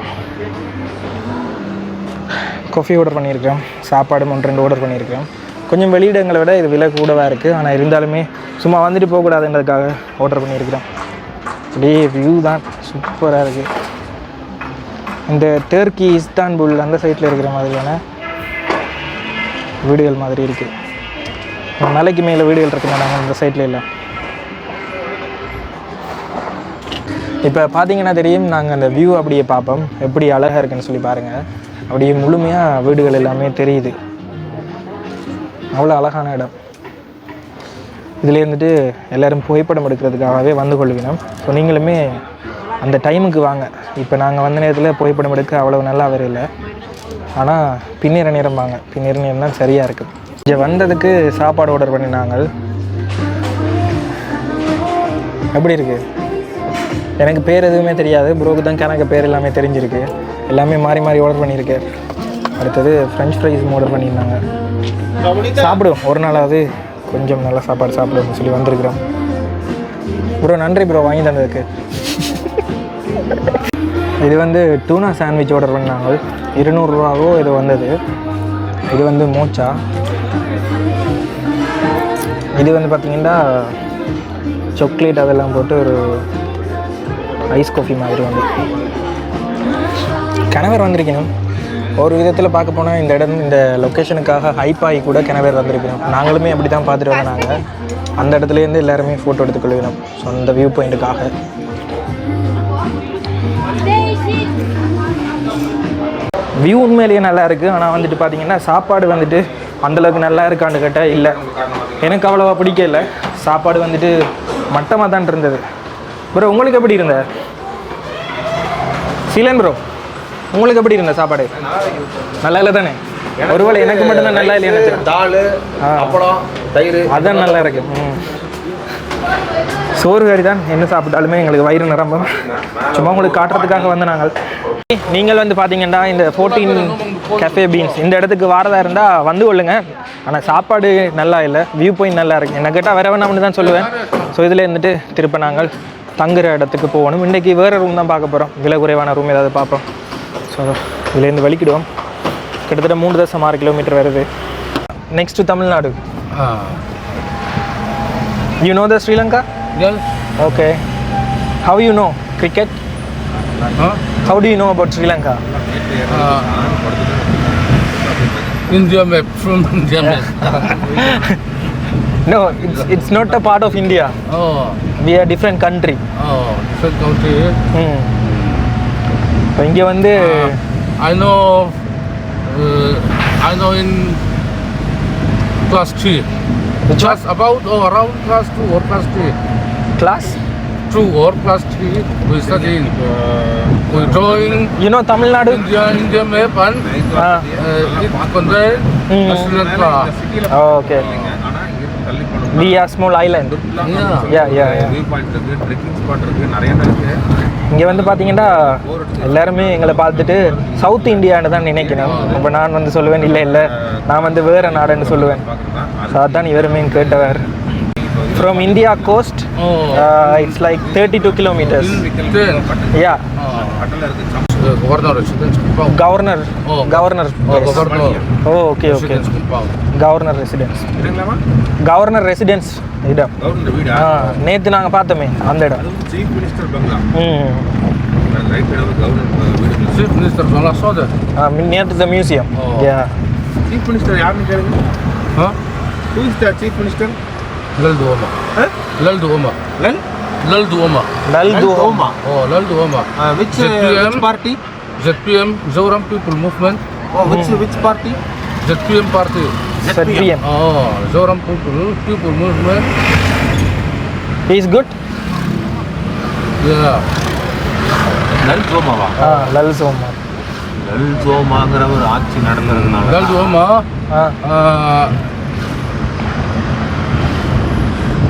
காஃபி ஆர்டர் பண்ணியிருக்கோம், சாப்பாடு 1-2 ஆர்டர் பண்ணியிருக்கோம். கொஞ்சம் வெளியிடங்களை விட இது விலை கூடவாக இருக்குது. ஆனால் இருந்தாலுமே சும்மா வந்துட்டு போகக்கூடாதுன்றதுக்காக ஆர்டர் பண்ணியிருக்கிறோம். அப்படியே வியூ தான் சூப்பராக இருக்குது. இந்த டர்க்கி, இஸ்தான்புல் அந்த சைட்டில் இருக்கிற மாதிரியான வீடுகள் மாதிரி இருக்குது. மலைக்கு மேலே வீடுகள் இருக்குங்க நாங்கள் இந்த சைட்டில் இல்லை. இப்போ பார்த்தீங்கன்னா தெரியும், நாங்கள் அந்த வியூ அப்படியே பார்ப்போம் எப்படி அழகாக இருக்குன்னு சொல்லி பாருங்கள். அப்படியே முழுமையாக வீடுகள் எல்லாமே தெரியுது. அவ்வளோ அழகான இடம். இதில் இருந்துட்டு எல்லோரும் புகைப்படம் எடுக்கிறதுக்காகவே வந்து கொள்ளுவினோம். ஸோ நீங்களுமே அந்த டைமுக்கு வாங்க. இப்போ நாங்கள் வந்த நேரத்தில் புகைப்படம் எடுக்க அவ்வளோ நல்லா வரல. ஆனால் பின்னேற நேரம் வாங்க, பின்னேற நேரம் தான் சரியாக இருக்குது. இங்கே வந்ததுக்கு சாப்பாடு ஆர்டர் பண்ணினாங்க. எப்படி இருக்குது? எனக்கு பேர் எதுவுமே தெரியாது. ப்ரோக்கு தான் கணக்கு பேர் எல்லாமே தெரிஞ்சிருக்கு. எல்லாமே மாறி ஆர்டர் பண்ணியிருக்கேன். அடுத்தது ஃப்ரெஞ்ச் ஃப்ரைஸ் ஆர்டர் பண்ணியிருந்தாங்க. சாப்பிடுவோம் ஒரு நாளாவது கொஞ்சம் நல்ல சாப்பாடு சாப்பிடுவோம்னு சொல்லி வந்திருக்கிறோம். ப்ரோ நன்றி ப்ரோ வாங்கி தந்ததுக்கு. இது வந்து டூனா சாண்ட்விச் ஆர்டர் பண்ணாங்க. 200 ரூபாவோ இது வந்தது. இது வந்து மோச்சா. இது வந்து பார்த்திங்கன்னா சாக்லேட் அதெல்லாம் போட்டு ஒரு ஐஸ் காஃபி மாதிரி வந்து கிணவர் வந்திருக்கணும். ஒரு விதத்தில் பார்க்க போனால் இந்த இடம் இந்த லொக்கேஷனுக்காக ஹைப்பாகி கூட கிணவர் வந்திருக்கணும். நாங்களுமே அப்படி தான் பார்த்துட்டு வந்தாங்க. அந்த இடத்துலேருந்து எல்லாருமே ஃபோட்டோ எடுத்துக்கொள்ளுவோம். ஸோ அந்த வியூ பாயிண்ட்டுக்காக வியூ உண்மையிலேயே நல்லா இருக்குது. ஆனால் வந்துட்டு பார்த்தீங்கன்னா சாப்பாடு வந்துட்டு அந்தளவுக்கு நல்லா இருக்கான்னு கேட்டால் இல்லை. எனக்கு அவ்வளோவா பிடிக்கல. சாப்பாடு வந்துட்டு மட்டமாக தான் இருந்தது. ப்ரோ உங்களுக்கு எப்படி இருந்த சீலன் ப்ரோ? உங்களுக்கு எப்படி இருந்த சாப்பாடு? நல்லா இல்லை தானே? ஒருவேளை எனக்கு மட்டும்தான் நல்லா இல்லையா? தால், அப்பளம் தயிர் அதான் நல்லா இருக்கு. சோறு கறி தான் என்ன சாப்பிட்டாலுமே எங்களுக்கு வயிறு நிரம்பும். சும்மா உங்களுக்கு காட்டுறதுக்காக வந்து நாங்கள் நீங்கள் வந்து பார்த்தீங்கன்னா இந்த 14 கஃபே பீன்ஸ் இந்த இடத்துக்கு வாரதா இருந்தால் வந்து கொள்ளுங்க. ஆனால் சாப்பாடு நல்லா இல்லை, வியூ பாயிண்ட் நல்லா இருக்குது. என்ன கேட்டால் வேற வேணாம்னு தான் சொல்லுவேன். ஸோ இதில் இருந்துட்டு திருப்ப நாங்கள் தங்குற இடத்துக்கு போகணும். இன்றைக்கி வேறு ரூம் தான் பார்க்க போகிறோம், விலை குறைவான ரூம் ஏதாவது பார்ப்போம். ஸோ இதுலேருந்து வலிக்கிடுவோம். கிட்டத்தட்ட 3.6 கிலோமீட்டர் வருது. Next Tamil Nadu. You know the Sri Lanka? Yes. Okay. How you know cricket? How do you know about Sri Lanka? India map, from India map. No, it's not a part of India. Oh, We are different country. different country. இப்போ இங்கே வந்து I know in class 3. Class about or around class 2 or class 3. class. 2 or class 3. We studying. We drawing You know Tamil Nadu? India map and it contain Sri Lanka. Oh, okay. We are small island. Yeah. இங்கே வந்து பார்த்தீங்கன்னா எல்லாருமே எங்களை பார்த்துட்டு south இந்தியான்னு தான் நினைக்கணும். இப்போ நான் வந்து சொல்லுவேன் இல்லை நான் வந்து வேறு நாடுன்னு சொல்லுவேன். ஸோ அதான் இவருமே கேட்டவர். From India coast, it's like 32 kilometers. Yeah. Governor residence compound. Governor. Oh. Governor. Yes. Governor. Oh, okay. Residence compound. Governor residence. Governor residence இடம். நேற்று நாங்கள் பார்த்தோமே அந்த இடம். சீஃப் மினிஸ்டர் பங்களா. ரைட் சைடு கவர்னர் வீடு. Chief Minister Bangla saw that. Near to the museum. Oh. Yeah. Chief minister யாருன்னு கேளுங்க. Huh? Who is the chief minister? Laldu Omar. Laldu Omar. Laldu Omar. Laldu Oma. Oh, Laldu Omar. Which party? ZPM, Zoram People Movement. Oh, which party? ZPM party. ZPM. Oh, Zoram People Movement. He is good. Yeah. லல் சோமாவா? லல் சோமா. லல் சோமாங்கிற ஒரு ஆட்சி நடந்துறதுனால Laldu Omar.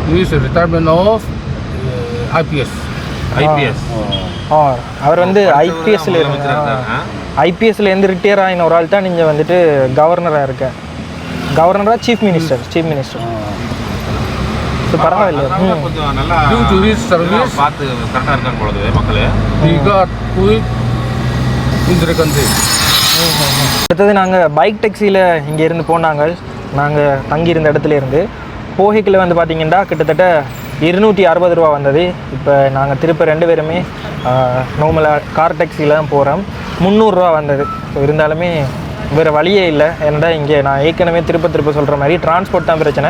He is a retirement of IPS. IPS. அவர் வந்து ஐபிஎஸ்ல இருந்து retire ஆகின ஒரு ஆள் தான் நீங்கள் வந்துட்டு கவர்னராக இருக்க. கவர்னரா சீஃப் மினிஸ்டர். ஸோ பரவாயில்ல. கொஞ்சம் நல்லா Due to his service, பார்த்து கரெக்டாக இருக்காங்க பொழுது மக்கள். he got quit in the country. அடுத்தது நாங்கள் பைக் டாக்ஸியில் இங்கே இருந்து போனாங்க. நாங்கள் தங்கியிருந்த இடத்துல இருந்து போகைக்குள்ள வந்து பார்த்தீங்கன்னா கிட்டத்தட்ட 260 ரூபா வந்தது. இப்போ நாங்கள் திருப்ப 2 பேருமே நார்மலாக கார் டாக்ஸியில் தான் போகிறோம். 300 ரூபா வந்தது. ஸோ இருந்தாலுமே வேறு வழியே இல்லை. ஏன்னா இங்கே நான் ஏற்கனவே திருப்ப சொல்கிற மாதிரி டிரான்ஸ்போர்ட் தான் பிரச்சனை.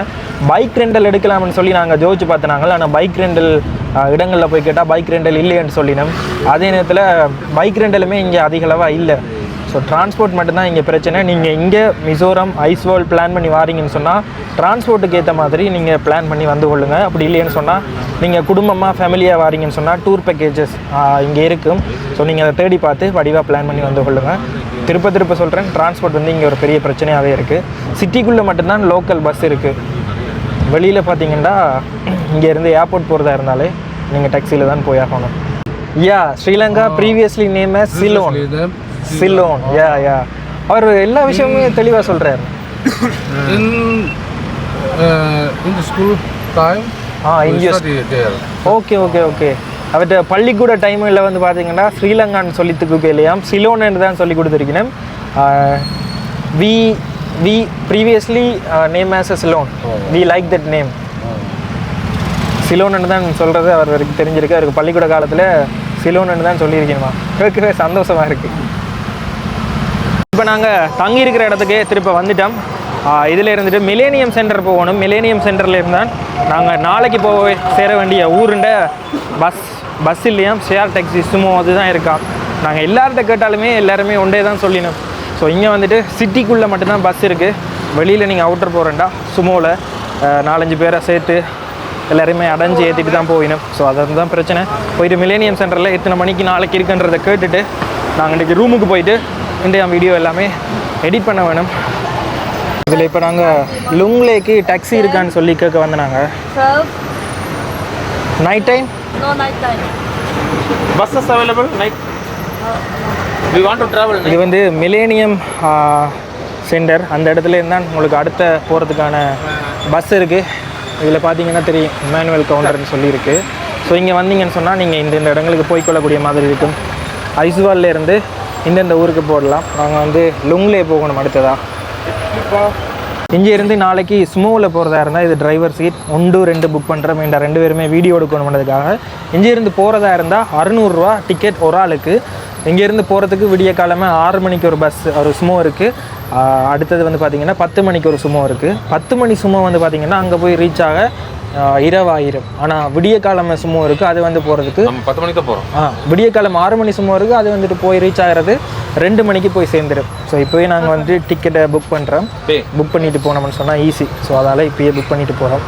பைக் ரெண்டல் எடுக்கலாம்னு சொல்லி நாங்கள் ஜோதிச்சு பார்த்தினாங்க. ஆனால் பைக் ரெண்டல் இடங்களில் போய் கேட்டால் பைக் ரெண்டல் இல்லைன்னு சொல்லினோம். அதே நேரத்தில் பைக் ரெண்டலுமே இங்கே அதிக அளவாக இல்லை. ஸோ டிரான்ஸ்போர்ட் மட்டும்தான் இங்கே பிரச்சனை. நீங்கள் இங்கே மிசோரம் ஐஸ் வேர்ல்ட் பிளான் பண்ணி வாரீங்கன்னு சொன்னால் டிரான்ஸ்போர்ட்டுக்கு ஏற்ற மாதிரி நீங்கள் பிளான் பண்ணி வந்து கொள்ளுங்க. அப்படி இல்லைன்னு சொன்னால் நீங்கள் குடும்பமாக ஃபேமிலியாக வாரீங்கன்னு சொன்னால் டூர் பேக்கேஜஸ் இங்கே இருக்கும். ஸோ நீங்கள் அதை தேடி பார்த்து வடிவாக பிளான் பண்ணி வந்து கொள்ளுங்கள். திருப்ப சொல்கிறேன், டிரான்ஸ்போர்ட் வந்து இங்கே ஒரு பெரிய பிரச்சனையாகவே இருக்குது. சிட்டிக்குள்ளே மட்டும்தான் லோக்கல் பஸ் இருக்குது. வெளியில் பார்த்தீங்கன்னா இங்கேருந்து ஏர்போர்ட் போகிறதா இருந்தாலே நீங்கள் டாக்ஸியில் தான் போய் ஆகணும். Sri Lanka previously name Ceylon. அவர் எல்லா விஷயமுமே தெளிவாக சொல்கிறார். In the school time, study there. Okay. அவர்கிட்ட பள்ளிக்கூட டைமில் வந்து பார்த்தீங்கன்னா ஸ்ரீலங்கான்னு சொல்லித்துக்கு இல்லையாம் சிலோன்னு தான் சொல்லி கொடுத்துருக்கணும். we previously name as a Ceylon. We like that name. சிலோன்னு தான் சொல்கிறது அவர் வரைக்கும் தெரிஞ்சிருக்கு. அவருக்கு பள்ளிக்கூட காலத்தில் சிலோன்னு தான் சொல்லியிருக்கணுமா. கேட்கவே சந்தோஷமாக இருக்குது. இப்போ நாங்கள் தங்கியிருக்கிற இடத்துக்கே திருப்ப வந்துட்டோம். இதில் இருந்துட்டு மிலேனியம் சென்டர் போகணும். மிலேனியம் சென்டரில் இருந்தால் நாங்கள் நாளைக்கு போய் சேர வேண்டிய ஊருண்ட பஸ் இல்லையாம், ஷேர் டாக்ஸி சுமோ அதுதான் இருக்கான். நாங்கள் எல்லார்கிட்ட கேட்டாலுமே எல்லாருமே ஒன்றே தான் சொல்லினோம். ஸோ இங்கே வந்துட்டு சிட்டிக்குள்ளே மட்டும்தான் பஸ் இருக்குது. வெளியில் நீங்கள் அவுட்டர் போகிறேன்டா சுமோவில் 4-5 பேரை சேர்த்து எல்லாருமே அடைஞ்சு ஏற்றிட்டு தான் போயிடும். ஸோ அது தான் பிரச்சனை. போயிட்டு மிலேனியம் சென்டரில் எத்தனை மணிக்கு நாளைக்கு இருக்குன்றதை கேட்டுட்டு நாங்கள் இன்றைக்கி ரூமுக்கு போயிட்டு இன்றைய வீடியோ எல்லாமே எடிட் பண்ண வேணும். இதில் இப்போ நாங்கள் லுங்லேக்கு டாக்ஸி இருக்கான்னு சொல்லி கேட்க வந்தாங்க. 12. Night time No night time. buses available night? We want to travel இது வந்து மிலேனியம் சென்டர், அந்த இடத்துல இருந்தால் உங்களுக்கு அடுத்த போகிறதுக்கான பஸ் இருக்குது. இதில் பார்த்தீங்கன்னா தெரியும் மேனுவல் கவுண்டர்னு சொல்லியிருக்கு. ஸோ இங்கே வந்தீங்கன்னு சொன்னால் நீங்கள் இந்த இடங்களுக்கு போய்க்கொள்ளக்கூடிய மாதிரி இருக்கும். ஐஸ்வால்லேருந்து இந்தந்த ஊருக்கு போடலாம். நாங்கள் வந்து லுங்லே போகணும் அடுத்ததாக. இங்கே இருந்து நாளைக்கு ஸ்மோவில் போகிறதா இருந்தால் இது டிரைவர் சீட் 1-2 புக் பண்ணுறோம். இந்த 2 பேருமே வீடியோ எடுக்கணுன்றதுக்காக. இங்கேருந்து போகிறதா இருந்தால் 600 டிக்கெட் ஒரு ஆளுக்கு. இங்கேருந்து போகிறதுக்கு விடிய காலமே 6 மணிக்கு ஒரு பஸ் ஒரு சுமோ இருக்குது. அடுத்தது வந்து பார்த்திங்கன்னா 10 மணிக்கு ஒரு சுமோ இருக்குது. 10 மணி சுமோ வந்து பார்த்திங்கன்னா அங்கே போய் ரீச் ஆக இரவாயிரம். ஆனால் விடிய காலமே சுமோ இருக்குது, அது வந்து போகிறதுக்கு 10 மணிக்கு தான் போகிறோம். விடிய காலம் 6 மணி சுமோ இருக்குது, அது வந்துட்டு போய் ரீச் ஆகிறது 2 மணிக்கு போய் சேர்ந்துடும். ஸோ இப்போவே நாங்கள் வந்து டிக்கெட்டை புக் பண்ணுறோம். புக் பண்ணிவிட்டு போனோம்னு சொன்னால் ஈஸி. ஸோ அதால் இப்போயே புக் பண்ணிவிட்டு போகிறோம்.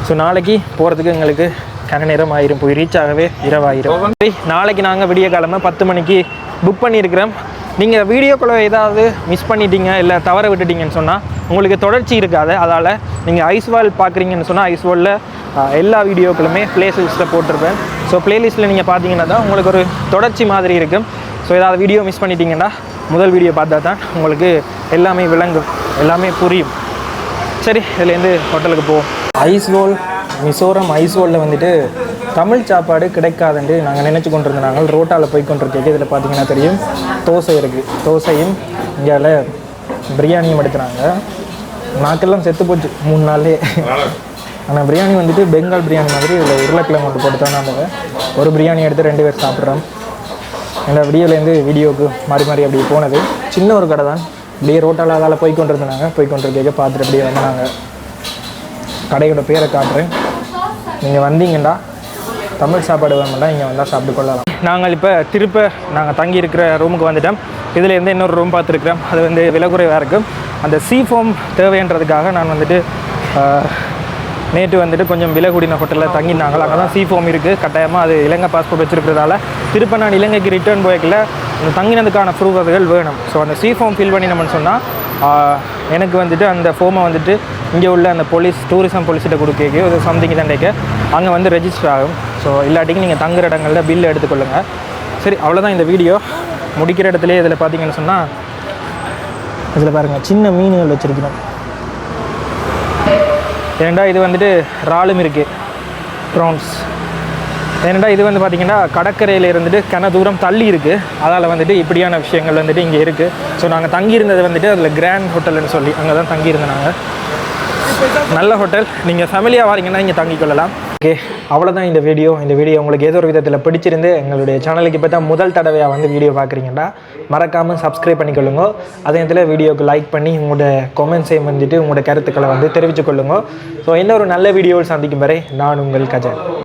ஸோ நாளைக்கு போகிறதுக்கு எங்களுக்கு கன நேரம் ஆயிரும், போய் ரீச் ஆகவே இரவாயிரும். நாளைக்கு நாங்கள் விடிய காலமாக 10 மணிக்கு புக் பண்ணியிருக்கிறோம். நீங்கள் வீடியோக்குள்ளே ஏதாவது மிஸ் பண்ணிட்டீங்க இல்லை தவற விட்டுட்டீங்கன்னு சொன்னால் உங்களுக்கு தொடர்ச்சி இருக்காது. அதால் நீங்கள் ஐஸ்வால் பார்க்குறீங்கன்னு சொன்னால் ஐஸ்வாலில் எல்லா வீடியோக்களுமே ப்ளேலிஸ்ட்டில் போட்டிருப்பேன். ஸோ ப்ளேலிஸ்ட்டில் நீங்கள் பார்த்தீங்கன்னா தான் உங்களுக்கு ஒரு தொடர்ச்சி மாதிரி இருக்கும். ஸோ ஏதாவது வீடியோ மிஸ் பண்ணிட்டீங்கன்னா முதல் வீடியோ பார்த்தா தான் உங்களுக்கு எல்லாமே விளங்கும், எல்லாமே புரியும். சரி, இதுலேருந்து ஹோட்டலுக்கு போவோம். ஐஸ்வால் மிசோரம் ஐஸ்வாலில் வந்துட்டு தமிழ் சாப்பாடு கிடைக்காதுன்ட்டு நாங்கள் நினச்சி கொண்டிருந்தோம். நாங்கள் ரோட்டாவில் போய் கொண்டிருக்கேன். இதில் பார்த்தீங்கன்னா தெரியும் தோசை இருக்குது. தோசையும் இந்தியாவில் பிரியாணியும் எடுத்துகிறாங்க. நாக்கெல்லாம் செத்து போச்சு 3 நாள்லேயே. ஆனால் பிரியாணி வந்துட்டு பெங்கால் பிரியாணி மாதிரி இதில் உருளைக்கிழங்கு கொண்டு போட்டு தான் நாங்கள் ஒரு பிரியாணி எடுத்து 2 பேர் சாப்பிட்றோம். என்னோடய வீடியோலேருந்து வீடியோவுக்கு மாறி மாறி அப்படி போனது. சின்ன ஒரு கடை தான். அப்படியே ரோட்டால் அதால் போய் கொண்டிருந்தாங்க. போய் கொண்டிருக்கேன் பார்த்துட்டு அப்படியே வந்தாங்க. கடையோட பேரை காட்டுறேன். நீங்கள் வந்தீங்கன்னா தமிழ் சாப்பாடு வேணும்னா இங்கே வந்தால் சாப்பிட்டு கொள்ளலாம். நாங்கள் இப்போ திருப்ப நாங்கள் தங்கியிருக்கிற ரூமுக்கு வந்துட்டோம். இதுலேருந்து இன்னொரு ரூம் பார்த்துருக்குறோம். அது வந்து விலை குறைவாக இருக்கும். அந்த சீஃபோம் தேவைன்றதுக்காக நான் வந்துட்டு நேற்று வந்துட்டு கொஞ்சம் விலை கூடின ஹோட்டலில் தங்கினாங்க. அங்கே தான் சீஃபோம் இருக்குது. கட்டாயமாக அது இலங்கை பாஸ்போர்ட் வச்சுருக்கிறதால திருப்ப நான் இலங்கைக்கு ரிட்டர்ன் போய்க்கல அந்த தங்கினதுக்கான ப்ரூஃப் அதுகள் வேணும். ஸோ அந்த சீஃபோம் ஃபில் பண்ணினோம்னு சொன்னால் எனக்கு வந்துட்டு அந்த ஃபோமை வந்துட்டு இங்கே உள்ள அந்த டூரிசம் போலீஸ்கிட்ட கொடுக்க ஒரு சம்திங் தண்டைக்கு அங்கே வந்து ரெஜிஸ்டர் ஆகும். ஸோ இல்லாட்டிக்கு நீங்கள் தங்குற இடங்களில் பில்லு எடுத்துக்கொள்ளுங்கள். சரி, அவ்வளோதான் இந்த வீடியோ. முடிக்கிற இடத்துலேயே இதில் பார்த்தீங்கன்னு சொன்னால் இதில் பாருங்கள் சின்ன மீன்கள் வச்சுருக்கணும். ஏன்டா இது வந்துட்டு இறாலும் இருக்குது, ப்ரான்ஸ். ஏன்டா இது வந்து பார்த்திங்கன்னா கடற்கரையில் இருந்துட்டு கன தூரம் தள்ளி இருக்குது. அதால் வந்துட்டு இப்படியான விஷயங்கள் வந்துட்டு இங்கே இருக்குது. ஸோ நாங்கள் தங்கியிருந்தது வந்துட்டு அதில் கிராண்ட் ஹோட்டல்னு சொல்லி அங்கே தான் தங்கியிருந்தோம் நாங்கள். நல்ல ஹோட்டல். நீங்கள் ஃபேமிலியாக வாரீங்கன்னா இங்கே தங்கிக்கொள்ளலாம். ஓகே, அவ்வளோதான் இந்த வீடியோ. இந்த வீடியோ உங்களுக்கு ஏதோ ஒரு விதத்தில் பிடிச்சிருந்து எங்களுடைய சேனலுக்கு இப்போ தான் முதல் தடவையாக வந்து வீடியோ பார்க்குறீங்கன்னா மறக்காமல் சப்ஸ்கிரைப் பண்ணிக்கொள்ளுங்க. அதே நேரத்தில் வீடியோக்கு லைக் பண்ணி உங்களோட கமெண்ட்ஸையும் வந்துட்டு உங்களோட கருத்துக்களை வந்து தெரிவித்துக்கொள்ளுங்க. ஸோ இன்னொரு நல்ல வீடியோவில் சந்திக்கும் வரை நான் உங்கள் கஜன்.